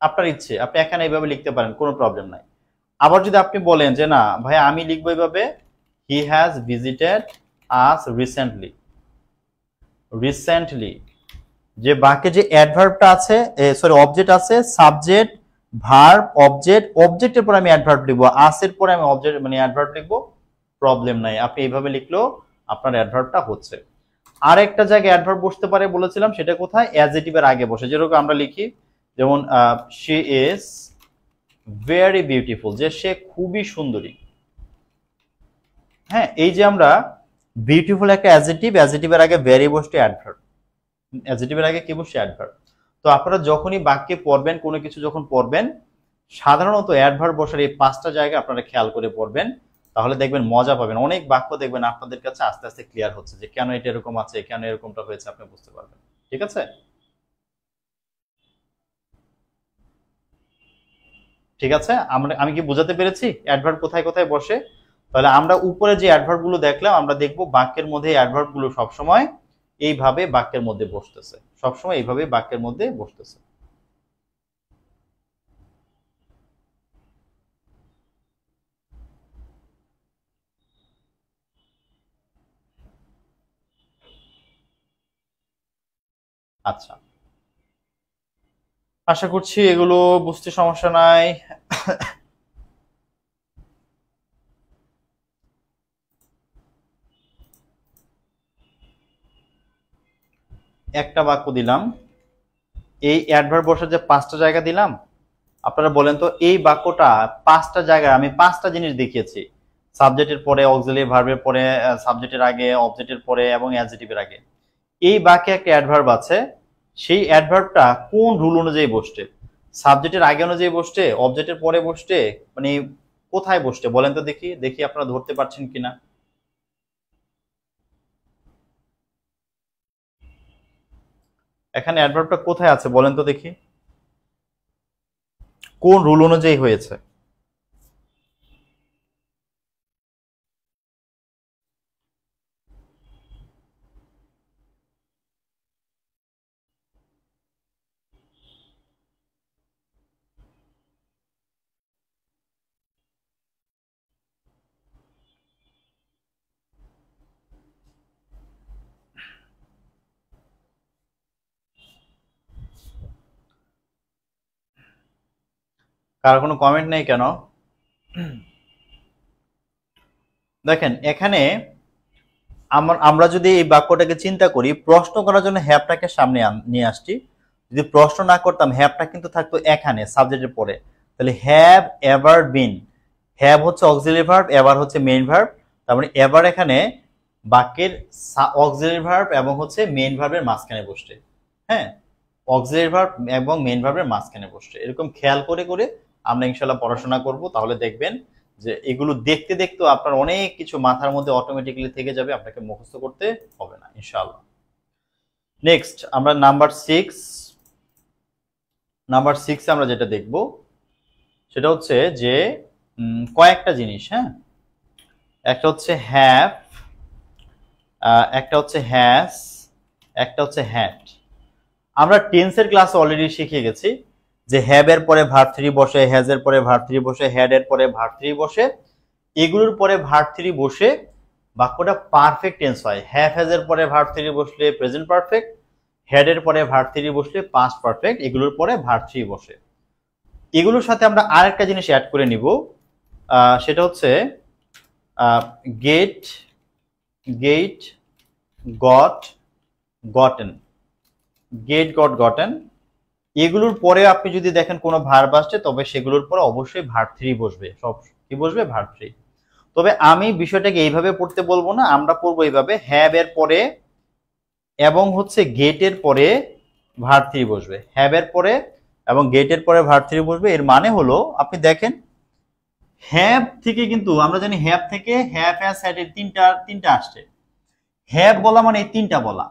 আপনার ইচ্ছে। আপনি এখানে এইভাবে লিখতে পারেন, কোনো প্রবলেম নাই। আবার যদি আপনি বলেন যে না ভাই আমি লিখবো এইভাবে, he has visited us recently, যে বাক্যে যে অ্যাডভার্বটা আছে, অবজেক্ট আছে, সাবজেক্ট ভার্ব অবজেক্টের পর আমি অ্যাডভার্ব লিখবো, আসের পরে আমি অবজেক্ট মানে অ্যাডভার্ব লিখবো, প্রবলেম নাই। আপনি এইভাবে লিখলেও আপনার অ্যাডভার্বটা হচ্ছে। আর একটা জায়গায় অ্যাডভার্ব বসতে পারে বলেছিলাম, সেটা কোথায়? অ্যাডজেক্টিভের আগে বসে। যেরকম আমরা লিখি, যেমন শি ইজ ভেরি বিউটিফুল, যে সে খুবই সুন্দরী। হ্যাঁ, এই যে আমরা বিউটিফুল একটা অ্যাডজেক্টিভের আগে ভেরি বসছে অ্যাডভার্ব, অ্যাডজেক্টিভের আগে কি বসছে? অ্যাডভার্ব। তো আপনারা যখনই বাক্যে পড়বেন, কোনো কিছু যখন পড়বেন, সাধারণত অ্যাডভার্ব বসার এই 5টা জায়গা আপনারা খেয়াল করে পড়বেন, তাহলে দেখবেন মজা পাবেন। অনেক বাক্য দেখবেন আপনাদের কাছে আস্তে আস্তে ক্লিয়ার হচ্ছে যে কেন এটা এরকম আছে, কেন এরকমটা হয়েছে, আপনি বুঝতে পারবেন। ঠিক আছে, ঠিক আছে। আমি কি বোঝাতে পেরেছি অ্যাডভার্ব কোথায় কোথায় বসে? তাহলে আমরা উপরে যে অ্যাডভার্ব গুলো দেখলাম, আমরা দেখবো বাক্যের মধ্যে অ্যাডভার্ব গুলো সবসময় এইভাবে বাক্যের মধ্যে বসতেছে, সবসময় এইভাবে বাক্যের মধ্যে বসতেছে। আচ্ছা, আশা করছি এগুলো বুঝতে সমস্যা নাই। একটা বাক্য দিলাম, এই অ্যাডভার্ব বসার যে 5টা জায়গা দিলাম, আপনারা বলেন তো এই বাক্যটা 5টা জায়গায় আমি 5টা জিনিস দেখিয়েছি। সাবজেক্টের পরে, অক্সিলারি ভার্বের পরে, সাবজেক্টের আগে, অবজেক্টের পরে এবং অ্যাডজেক্টিভের আগে। এই বাক্যে একটা অ্যাডভার্ব আছে, সেই অ্যাডভার্বটা কোন রুল অনুযায়ী বসছে? সাবজেক্টের আগে অনুযায়ী বসছে, অবজেক্টের পরে বসছে, মানে কোথায় বসছে বলেন তো দেখি, দেখি আপনারা ধরতে পারছেন কিনা। এখানে অ্যাডভার্বটা কোথায় আছে বলেন তো দেখি, কোন রুল অনুযায়ী হয়েছে? কার কোনো কমেন্ট নেই কেন? দেখেন এখানে আমরা যদি এই বাক্যটাকে চিন্তা করি, প্রশ্ন করার জন্য হ্যাভটাকে সামনে নিয়ে আসছি। যদি প্রশ্ন না করতাম, হ্যাভটা কিন্তু থাকতো এখানে সাবজেক্টের পরে। তাহলে হ্যাভ এভার বিন, হ্যাভ হচ্ছে অক্সিলারি ভার্ব, এভার হচ্ছে মেইন ভার্ব। তার মানে এভার এখানে বাক্যের অক্সিলারি ভার্ব এবং হচ্ছে মেইন ভার্বের মাঝখানে বসছে। হ্যাঁ, অক্সিলারি ভার্ব এবং মেইন ভার্বের মাঝখানে বসছে। এরকম খেয়াল করে করে আমরা ইনশাল্লাহ পড়াশোনা করব, তাহলে দেখবেন যে এগুলো দেখতে দেখতে আপনার অনেক কিছু মাথার মধ্যে অটোমেটিক্যালি থেকে যাবে, আপনাকে মুখস্থ করতে হবে না ইনশাআল্লাহ। নেক্সট আমরা নাম্বার 6 আমরা যেটা দেখব সেটা হচ্ছে যে কয়েকটা জিনিস। হ্যাঁ, একটা হচ্ছে হ্যাভ, একটা হচ্ছে হ্যাজ, একটা হচ্ছে হ্যাড। আমরা টেন্সের ক্লাসে অলরেডি শিখে গেছি যে হ্যাভ এর পরে ভার্ব 3 বসে, হ্যাজ এর পরে ভার্ব 3 বসে, হ্যাড এর পরে ভার্ব 3 বসে, এগুলোর পরে ভার্ব 3 বসে বাক্যটা পারফেক্ট টেন্স হয়। হ্যাভ হ্যাজ এর পরে ভার্ব 3 বসলে প্রেজেন্ট পারফেক্ট, হ্যাড এর পরে ভার্ব 3 বসলে পাস্ট পারফেক্ট, এগুলোর পরে ভার্ব 3 বসে। এগুলোর সাথে আমরা আরেকটা জিনিস অ্যাড করে নিব, সেটা হচ্ছে get, get, got, gotten, get, got, gotten. এগুলোর পরে আপনি যদি দেখেন কোনো ভার্ব আসছে, তবে সেগুলোর পরে অবশ্যই ভার্ব 3 বসবে। সব কি বসবে? ভার্ব 3। তবে আমি বিষয়টাকে এইভাবে পড়তে বলবো না, আমরা পড়বো এইভাবে, হ্যাভ এর পরে এবং হচ্ছে গেটের পরে ভার্ব 3 বসবে, হ্যাভ এর পরে এবং গেটের পরে ভার্ব 3 বসবে। এর মানে হলো আপনি দেখেন হ্যাভ থেকে, কিন্তু আমরা জানি হ্যাভ থেকে হ্যাভ, হ্যাজ, হ্যাড এর তিনটা আসছে। হ্যাভ বলা মানে এই তিনটা বলা।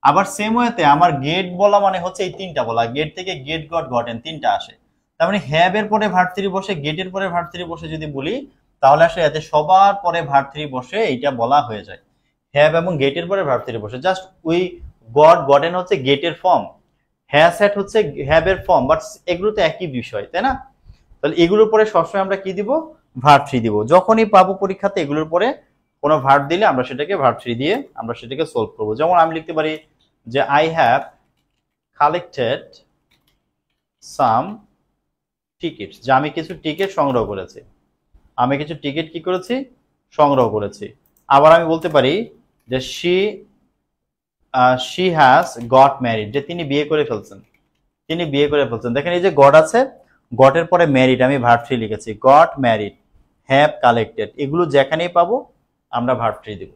আবার সেম ওয়েতে আমার গেট বলা মানে হচ্ছে এই তিনটা বলা। গেট থেকে গেট, গট, গটেন তিনটা আসে। তার মানে হ্যাভ এর পরে ভার্ব 3 বসে, গেটের পরে ভার্ব 3 বসে যদি বলি, তাহলে আসলে এতে সবার পরে ভার্ব 3 বসে এইটা বলা হয়ে যায়। হ্যাভ এবং গেটের পরে ভার্ব 3 বসে। জাস্ট ওই গট, গটেন হচ্ছে গেটের ফর্ম, হ্যাজ, হ্যাড হচ্ছে হ্যাভ এর ফর্ম, বাট এগুলো তো একই বিষয়, তাই না? তাহলে এগুলোর পরে সবসময় আমরা কি দিব? ভার্ব 3 দিব। যখনই পাবো পরীক্ষাতে এগুলোর পরে কোনো ভার্ব দিলে আমরা সেটাকে ভার্ব 3 দিয়ে আমরা সেটাকে সলভ করবো। যেমন আমি লিখতে পারি যে I have collected some tickets, যে আমি কিছু টিকিট সংগ্রহ করেছি। আমি কিছু টিকিট কি করেছি? সংগ্রহ করেছি। আবার আমি বলতে পারি যে শি হ্যাজ গট ম্যারিড, যে তিনি বিয়ে করে ফেলছেন, তিনি বিয়ে করে ফেলছেন। দেখেন এই যে গট আছে, গটের পরে ম্যারিড, আমি ভার্ব 3 লিখেছি, গট ম্যারিড, হ্যাভ কালেক্টেড, এগুলো যেখানেই পাবো আমরা ভার্ব 3 দিব।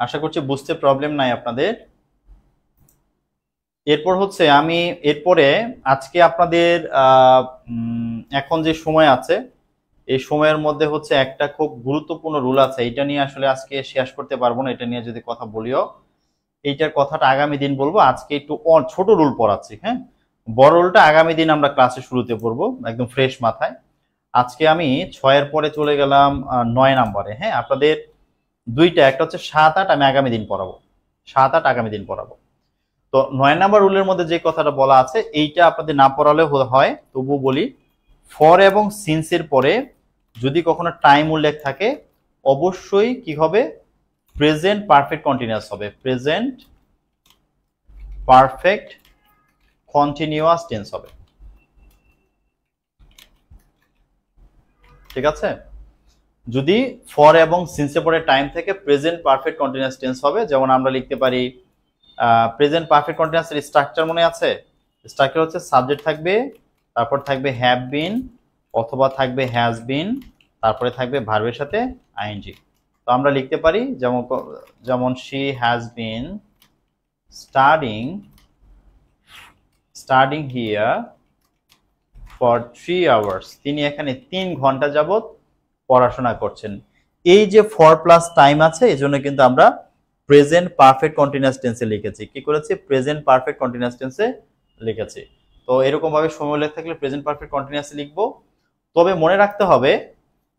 আশা করছি বুঝতে প্রবলেম নাই আপনাদের। এরপর হচ্ছে আমি এরপরে আজকে আপনাদের এখন যে সময় আছে এই সময়ের মধ্যে হচ্ছে একটা খুব গুরুত্বপূর্ণ রুল আছে, এটা নিয়ে আসলে আজকে শেষ করতে পারবো না, এটা নিয়ে যদি কথা বলিও এইটার কথাটা আগামী দিন বলবো। আজকে একটু ছোট রুল পড়াচ্ছি, হ্যাঁ, বড় রুলটা আগামী দিন আমরা ক্লাসে শুরুতে পড়বো একদম ফ্রেশ মাথায়। আজকে আমি 6-এর পরে চলে গেলাম 9 নাম্বারে। হ্যাঁ, আপনাদের দুইটা, একটা হচ্ছে 7-8 আমি আগামী দিন পড়াবো, 7-8 আগামী দিন পড়াবো। তো 9 নাম্বার রুলের মধ্যে যে কথাটা বলা আছে এইটা আপনাদের না পড়ালেও হয়, তবুও বলি। ফর এবং সিন্সের পরে যদি কখনো টাইম উল্লেখ থাকে অবশ্যই কি হবে, প্রেজেন্ট পারফেক্ট কন্টিনিউয়াস হবে, প্রেজেন্ট পারফেক্ট কন্টিনিউয়াস টেন্স হবে। ঠিক আছে, যদি ফর এবং সিন্সের পরে টাইম থেকে প্রেজেন্ট পারফেক্ট কন্টিনিউয়াস টেন্স হবে। যেমন আমরা লিখতে পারি প্রেজেন্ট পারফেক্ট কন্টিনিউয়াসের স্ট্রাকচার মনে আছে? স্ট্রাকচার হচ্ছে সাবজেক্ট থাকবে, তারপর থাকবে হ্যাভ বিন অথবা থাকবে হ্যাজ বিন, তারপরে থাকবে ভার্বের সাথে আইএনজি। তো আমরা লিখতে পারি যেমন she has been studying here for 3 hours, তিনি এখানে 3 ঘন্টা যাবত পড়াশোনা করছেন। এই যে ফর প্লাস টাইম আছে এজন্য কিন্তু আমরা প্রেজেন্ট পারফেক্ট কন্টিনিউয়াস টেন্সে লিখেছি। কি করেছি? প্রেজেন্ট পারফেক্ট কন্টিনিউয়াস টেন্সে লিখেছি। তো এরকম ভাবে সময় উল্লেখ থাকলে প্রেজেন্ট পারফেক্ট কন্টিনিউয়াসে লিখবো। তবে মনে রাখতে হবে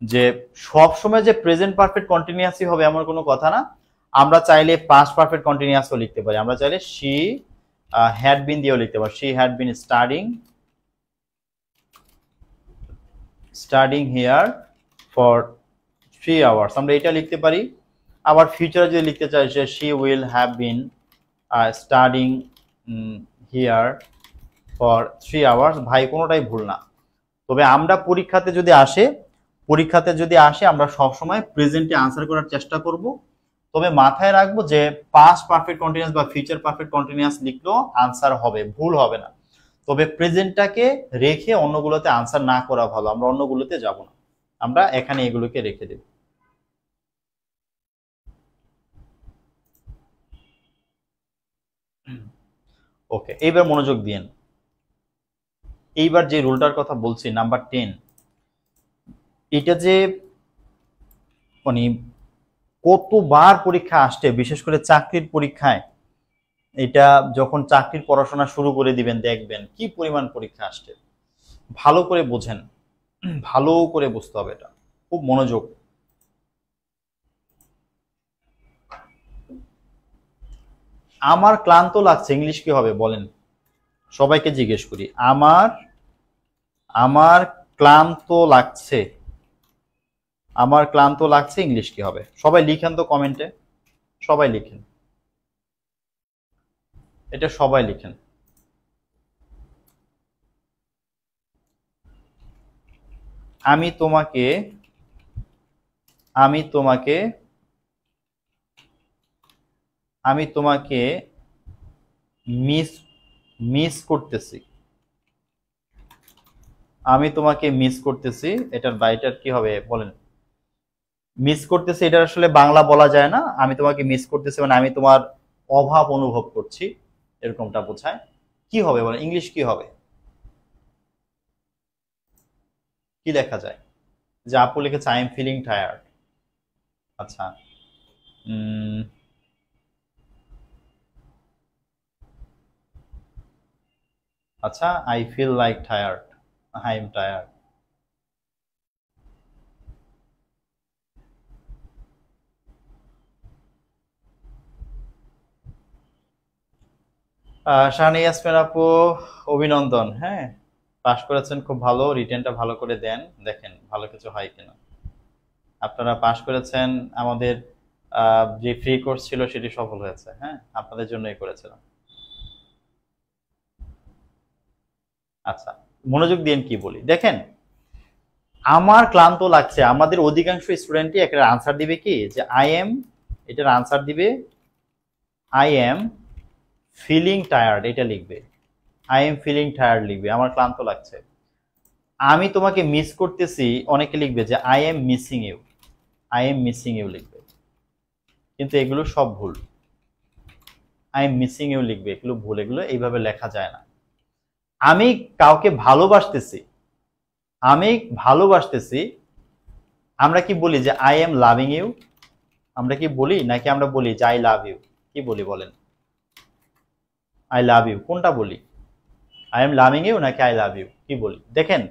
যে সব সময় যে প্রেজেন্ট পারফেক্ট কন্টিনিউয়াসই হবে এমন কোনো কথা না। আমরা চাইলে পাস্ট পারফেক্ট কন্টিনিউয়াসও লিখতে পারি। আমরা চাইলে শি হ্যাড বিন দিয়েও লিখতে পারি, she had been studying here for 3 hours, আমরা এটা লিখতে পারি। আবার ফিউচারে যদি লিখতে চাই যে she will have been studying here for 3 hours, ভাই কোনোটাই ভুল না। তবে আমরা পরীক্ষাতে যদি আসে আমরা সবসময় প্রেজেন্টে আনসার করার চেষ্টা করব। তবে মাথায় রাখবো যে পাস্ট পারফেক্ট কন্টিনিউয়াস বা ফিউচার পারফেক্ট কন্টিনিউয়াস লিখলেও আনসার হবে, ভুল হবে না। তবে প্রেজেন্টটাকে রেখে অন্যগুলোতে আনসার না করা ভালো, আমরা অন্যগুলোতে যাব না, আমরা এখানে এগুলোকে রেখে দেব। ওকে, এইবার মনোযোগ দিন। এইবার যে রুলটার কথা বলছি নাম্বার 10, এটা যে মানে কতবার পরীক্ষা আসছে, বিশেষ করে চাকরির পরীক্ষায়, এটা যখন চাকরির পড়াশোনা শুরু করে দিবেন দেখবেন কি পরিমাণ পরীক্ষা আসছে। ভালো করে বোঝেন, ভালো করে বুঝতে হবে, এটা খুব মনোযোগ। আমার ক্লান্ত লাগছে ইংলিশ কি হবে বলেন? সবাইকে জিজ্ঞেস করি, আমার ক্লান্ত লাগছে, আমার ক্লান্ত লাগছে ইংলিশ কি হবে? সবাই লিখেন তো কমেন্টে, সবাই লিখেন, এটা সবাই লিখেন। আমি তোমাকে মিস করতেছি, আমি তোমাকে মিস করতেছি, এটার বাইটার কি হবে বলেন? মিস করতেছি এটা আসলে বাংলা বলা যায় না। আমি তোমাকে মিস করতেছি মানে আমি তোমার অভাব অনুভব করছি, এরকমটা বোঝায়। কি হবে বলেন, ইংলিশ কি হবে? কি লেখা যায়? যে আপু লিখেছে আই এম ফিলিং টায়ার্ড। আচ্ছা, আচ্ছা, I feel like tired, I am tired. Shahani Yasmin আপু, অভিনন্দন। হ্যাঁ, পাশ করেছেন, খুব ভালো। রিটেনটা ভালো করে দেন, দেখেন ভালো কিছু হয় কিনা। আপনারা পাশ করেছেন, আমাদের যে ফ্রি কোর্স ছিল সেটি সফল হয়েছে। হ্যাঁ, আপনাদের জন্যই করেছিলাম। আচ্ছা, মনোযোগ দিয়ে কি বলি দেখেন। আমার ক্লান্ত লাগছে, আমাদের অধিকাংশ স্টুডেন্টই একটা আনসার দিবে কি, যে আই এম, এটার আনসার দিবে আই এম ফিলিং টায়ার্ড, এটা লিখবে। আই এম ফিলিং টায়ার্ড লিখবে, আমার ক্লান্ত লাগছে। আমি তোমাকে মিস করতেছি, অনেকে লিখবে যে I am missing you, I am missing you লিখবে। কিন্তু এগুলো সব ভুল। আই এম মিসিং ইউ লিখবে, এগুলো ভুল, এগুলো এইভাবে লেখা যায় না। আমি কাউকে ভালোবাসতেছি, আমি ভালোবাসতেছি, আমরা কি বলি যে আই এম লাভিং ইউ? আমরা কি বলি, নাকি আমরা বলি যে আই লাভ ইউ? কি বলি বলেন? আই লাভ ইউ কোনটা বলি? আই এম লাভিং ইউ নাকি আই লাভ ইউ, কি বলি? দেখেন,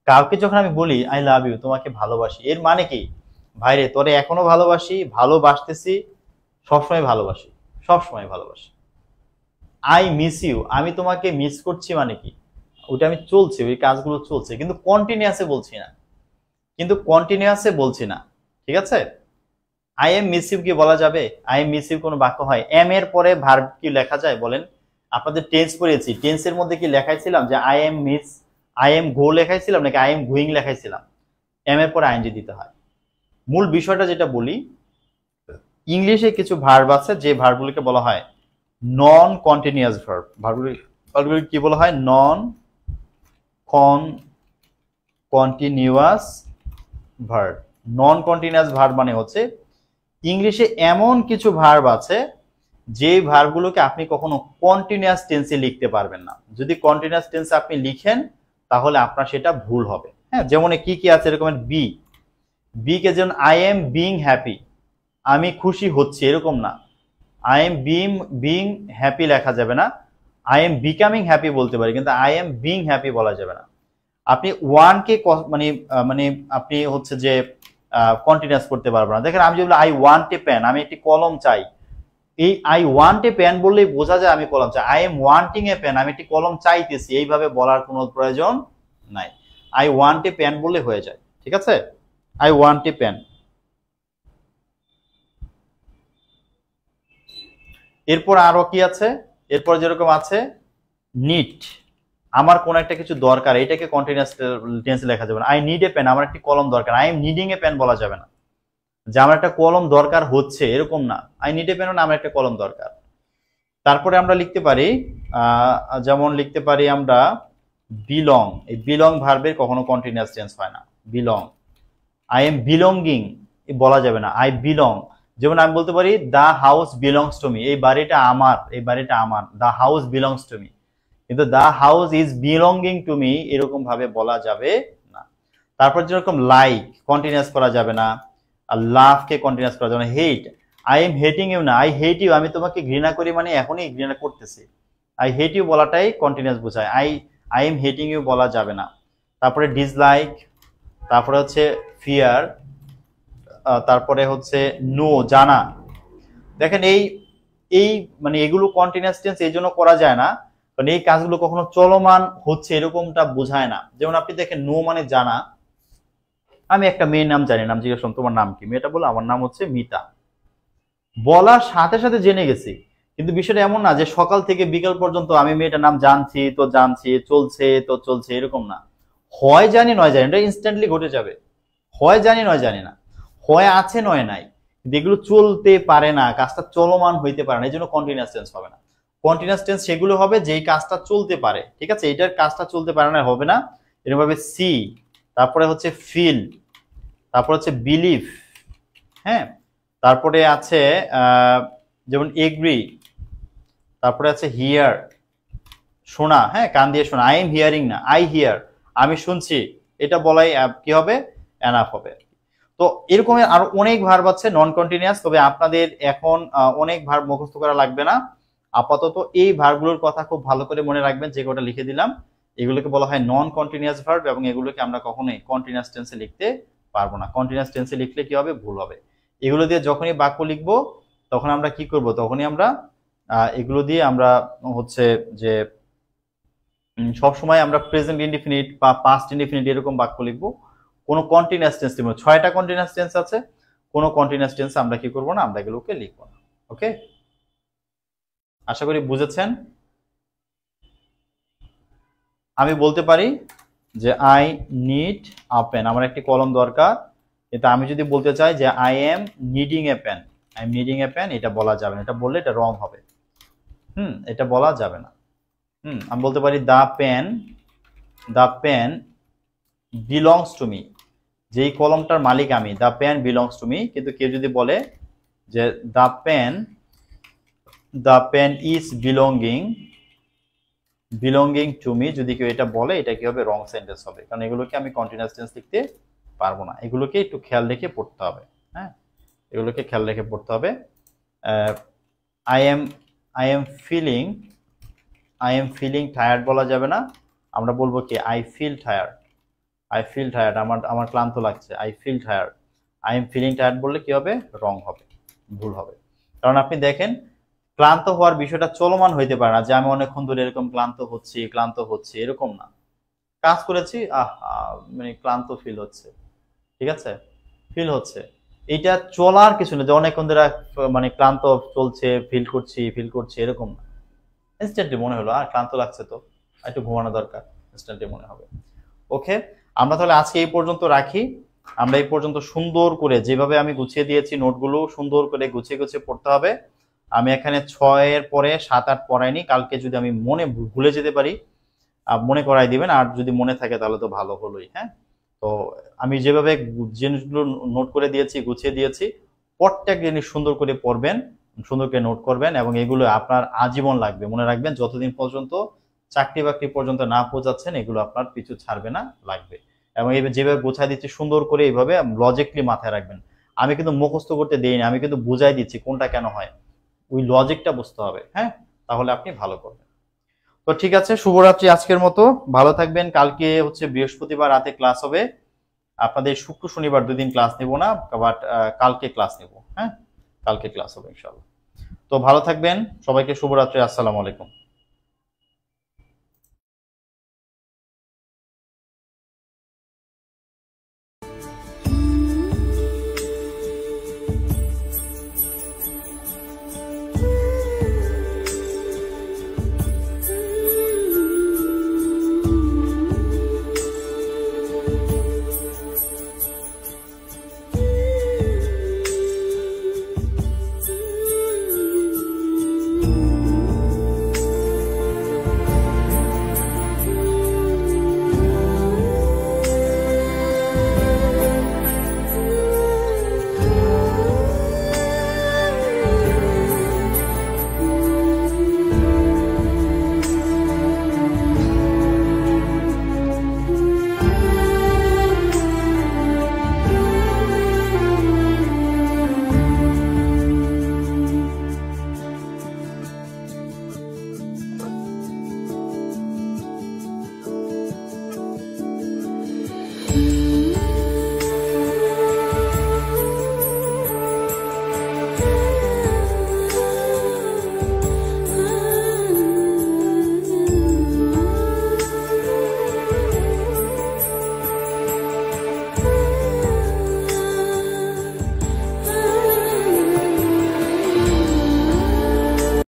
কাউকে যখন আমি বলি আই লাভ ইউ, তোমাকে ভালোবাসি, এর মানে কি, ভাইরে তোরে এখনো ভালোবাসি, ভালোবাসতেছি, সবসময় ভালোবাসি, সবসময় ভালোবাসি। আই মিস ইউ, আমি তোমাকে মিস করছি, মানে কি, ওটা আমি চলছে, ওই কাজগুলো চলছে, কিন্তু কন্টিনিউয়াসে বলছি না, কিন্তু কন্টিনিউয়াসে বলছি না, ঠিক আছে? আই এম মিস ইউ কি বলা যাবে? আই এম মিস ইউ কোনো বাক্য হয়? এম এর পরে ভার্ব কি লেখা যায় বলেন? আপনাদের টেন্স পড়েছি, টেন্সের মধ্যে কি লেখাইছিলাম যে I am miss, I am go লেখাইছিলাম, নাকি আই এম গোয়িং লেখাইছিলাম? এম এর পরে আইএনজি দিতে হয়। মূল বিষয়টা যেটা বলি, ইংলিশে কিছু ভার্ব আছে যে ভার্বগুলোকে বলা হয় নন কন্টিনিউয়াস ভার্ব। ভার্বগুলো কি বলা হয়? নন কন্টিনিউয়াস ভার্ব। নন কন্টিনিউয়াস ভার্ব মানে হচ্ছে ইংলিশে এমন কিছু ভার্ব আছে যে ভার্বগুলোকে আপনি কখনো কন্টিনিউয়াস টেন্সে লিখতে পারবেন না। যদি কন্টিনিউয়াস টেন্সে আপনি লিখেন তাহলে আপনার সেটা ভুল হবে। হ্যাঁ, যেমন কি কি আছে এরকম, বি, বি কে যেমন আই এম বিং হ্যাপি, আমি খুশি হচ্ছি, এরকম না। আই এম বিং হ্যাপি লেখা যাবে না, আই এম বিকামিং হ্যাপি বলতে পারি, কিন্তু আই এম বিং হ্যাপি বলা যাবে না। আপনি ওয়ানকে মানে মানে আপনি হচ্ছে যে কন্টিনিউয়াস করতে পারবেন না। দেখেন, আমি যদি আই ওয়ান্ট এ পেন, আমি একটি কলম চাই, এই আই ওয়ান্ট এ পেন বললেই বোঝা যায় আমি কলম চাই। I am wanting a pen, আমি একটি কলম চাইতেছি, এইভাবে বলার কোনো প্রয়োজন নাই। আই ওয়ান্ট এ পেন বললে হয়ে যায়, ঠিক আছে? I want a pen. এরপর আরো কি আছে? এরপর যেরকম আছে নিড, আমার কোন একটা কিছু দরকার, এটাকে কন্টিনিউয়াস টেন্সে লেখা যাবে না। আই নিড এ পেন, আমার একটি কলম দরকার, I am needing a pen বলা যাবে না, যে আমার একটা কলম দরকার হচ্ছে, এরকম না। আই নিড এ পেন না, আমার একটা কলম দরকার। তারপরে আমরা লিখতে পারি যেমন লিখতে পারি আমরা বিলং। এই বিলং ভার্বের কখনো কন্টিনিউয়াস টেন্স হয় না, বিলং। আই এম বিলঙ্গিং বলা যাবে না, আই বিলং। যেমন আমি বলতে পারি the house belongs to me, এই বাড়িটা আমার, এই বাড়িটা আমার, the house belongs to me, কিন্তু the house is belonging to me এরকম ভাবে বলা যাবে না। তারপর যেরকম লাইক কন্টিনিউয়াস করা যাবে না, আর লাভ কে কন্টিনিউয়াস করা যাবে না। হেট, আই এম হেটিং ইউ না, আই হেট ইউ, আমি তোমাকে ঘৃণা করি, মানে এখনই ঘৃণা করতেছি। আই হেট ইউ বলাটাই কন্টিনিউয়াস বোঝায়, আই এম হেটিং ইউ বলা যাবে না। তারপরে ডিসলাইক, তারপরে হচ্ছে ফিয়ার, তারপরে হচ্ছে নো, জানা। দেখেন এই এই মানে এগুলো কন্টিনিউয়াস টেন্স এই জন্য করা যায় না কারণ এই কাজগুলো কখনো চলমান হচ্ছে এরকমটা বোঝায় না। যেমন আপনি দেখেন নো মানে জানা, আমি একটা মেয়ের নাম জানি, নাম জিজ্ঞেস করলাম তোমার নাম কি, মেয়েটা বললো আমার নাম হচ্ছে মিতা, বলার সাথে সাথে জেনে গেছি, কিন্তু বিষয়টা এমন না যে সকাল থেকে বিকাল পর্যন্ত আমি মেয়েটার নাম জানছি তো জানছি, চলছে তো চলছে, এরকম না। হয় জানি নয় জানি, এটা ইনস্ট্যান্টলি ঘটে যাবে। হয় জানি নয় জানি না, হয় আছে নয় নাই, কিন্তু এগুলো চলতে পারে না, কাজটা চলমান হইতে পারে না, এই জন্য কন্টিনিউয়াস টেন্স হবে না। কন্টিনিউয়াস টেন্স সেগুলো হবে যেই কাজটা চলতে পারে, ঠিক আছে? এটার কাজটা চলতে পারে না, হবে না। এরকম ভাবে সি, তারপরে হচ্ছে ফিল, তারপর হচ্ছে বিলিভ, হ্যাঁ, তারপরে আছে যেমন এগ্রি, তারপরে আছে হিয়ার, শোনা, হ্যাঁ, কান দিয়ে শোনা। আই এম হিয়ারিং না, আই হিয়ার, আমি শুনছি, এটা বলাই কি হবে, এনাফ হবে। তো এরকমের আরো অনেক ভার্ব আছে নন কন্টিনিউয়াস, তবে আপনাদের এখন অনেক ভার্ব মুখস্থ করা লাগবে না, আপাতত এই ভার্বগুলোর কথা খুব ভালো করে মনে রাখবেন, যে কটা লিখে দিলাম এগুলোকে বলা হয় নন কন্টিনিউয়াস ভার্ব, এবং এগুলোকে আমরা কখনোই কন্টিনিউয়াস টেন্সে লিখতে পারবো না। কন্টিনিউয়াস টেন্সে লিখলে কি হবে, ভুল হবে। এগুলো দিয়ে যখনই বাক্য লিখবো তখন আমরা কি করব, তখনই আমরা এগুলো দিয়ে আমরা হচ্ছে যে সবসময় আমরা প্রেজেন্ট ইনডিফিনিট বা পাস্ট ইনডিফিনিট এরকম বাক্য লিখবো। কোনো কন্টিনিউয়াস টেন্স লিখবো, 6টা কন্টিনিউয়াস টেন্স আছে, কোনো কন্টিনিউয়াস টেন্স আমরা কি করবো না, আমরা এগুলোকে লিখবো না। ওকে, আশা করি বুঝেছেন। আমি বলতে পারি যে আই নিড আ পেন, আমার একটি কলম দরকার, কিন্তু আমি যদি বলতে চাই যে I am needing a pen, I am needing a pen, এটা বলা যাবে না, এটা বললে এটা রং হবে। এটা বলা যাবে না। আমি বলতে পারি the pen belongs to me, যেই কলমটার মালিক আমি, the pen belongs to me, কিন্তু কেউ যদি বলে যে the pen is belonging to me, যদি কেউ এটা বলে এটা কি হবে, রং সেন্টেন্স হবে, কারণ এগুলোকে আমি কন্টিনিউয়াস টেন্স লিখতে পারবো না, এগুলোকে একটু খেয়াল রেখে পড়তে হবে। হ্যাঁ, এগুলোকে খেয়াল রেখে পড়তে হবে। আই এম ফিলিং টায়ার্ড বলা যাবে না, আমরা বলবো কি আই ফিল টায়ার্ড, আমার ক্লান্ত লাগছে, I feel tired. I am feeling tired বললে কি হবে, রং হবে, ভুল হবে। কারণ আপনি দেখেন ক্লান্ত হওয়ার বিষয়টা চলমান হইতে পারে না, যে আমি অনেকক্ষণ ধরে এরকম ক্লান্ত হচ্ছে এরকম না, কাজ করেছি মানে ক্লান্ত ফিল হচ্ছে, ঠিক আছে, ফিল হচ্ছে, এটা চলার কিছু না যে অনেকক্ষণ ধরে মানে ক্লান্ত চলছে, ফিল করছি এরকম না, ইনস্ট্যান্টলি মনে হলো আর ক্লান্ত লাগছে তো একটু ঘুমানো দরকার, ইনস্ট্যান্টলি মনে হবে। ওকে, আমরা তাহলে আজকে এই পর্যন্ত রাখি। আমরা এই পর্যন্ত সুন্দর করে যেভাবে আমি গুছিয়ে দিয়েছি নোটগুলো সুন্দর করে গুছিয়ে গুছিয়ে পড়তে হবে। আমি এখানে 6 এর পরে 7 8 পড়াইনি, কালকে যদি আমি ভুলে যেতে পারি মনে করাই দিবেন, আর যদি মনে থাকে তাহলে তো ভালো হলোই। হ্যাঁ, তো আমি যেভাবে জিনিসগুলো নোট করে দিয়েছি, গুছিয়ে দিয়েছি, প্রত্যেক জিনিস সুন্দর করে পড়বেন, সুন্দর করে নোট করবেন, এবং এগুলো আপনার আজীবন লাগবে, মনে রাখবেন যতদিন পর্যন্ত চাকরি বাকরি পর্যন্ত না পৌঁছাচ্ছেন এগুলো আপনার পিছু ছাড়বে না, লাগবে। এবং এই যেভাবে গোছায় দিচ্ছি সুন্দর করে এইভাবে লজিকলি মাথায় রাখবেন। আমি কিন্তু মুখস্থ করতে দেইনি, আমি কিন্তু বুঝাই দিচ্ছি কোনটা কেন হয়, ওই লজিকটা বুঝতে হবে। হ্যাঁ, তাহলে আপনি ভালো করবেন। তো ঠিক আছে, শুভরাত্রি আজকের মতো, ভালো থাকবেন। কালকে হচ্ছে বৃহস্পতিবার রাতে ক্লাস হবে, আপনাদের শুক্র শনিবার 2 দিন ক্লাস নেব না, বাট কালকে ক্লাস নেব। হ্যাঁ, কালকে ক্লাস হবে ইনশাআল্লাহ। তো ভালো থাকবেন, সবাইকে শুভরাত্রি, আসসালামু আলাইকুম।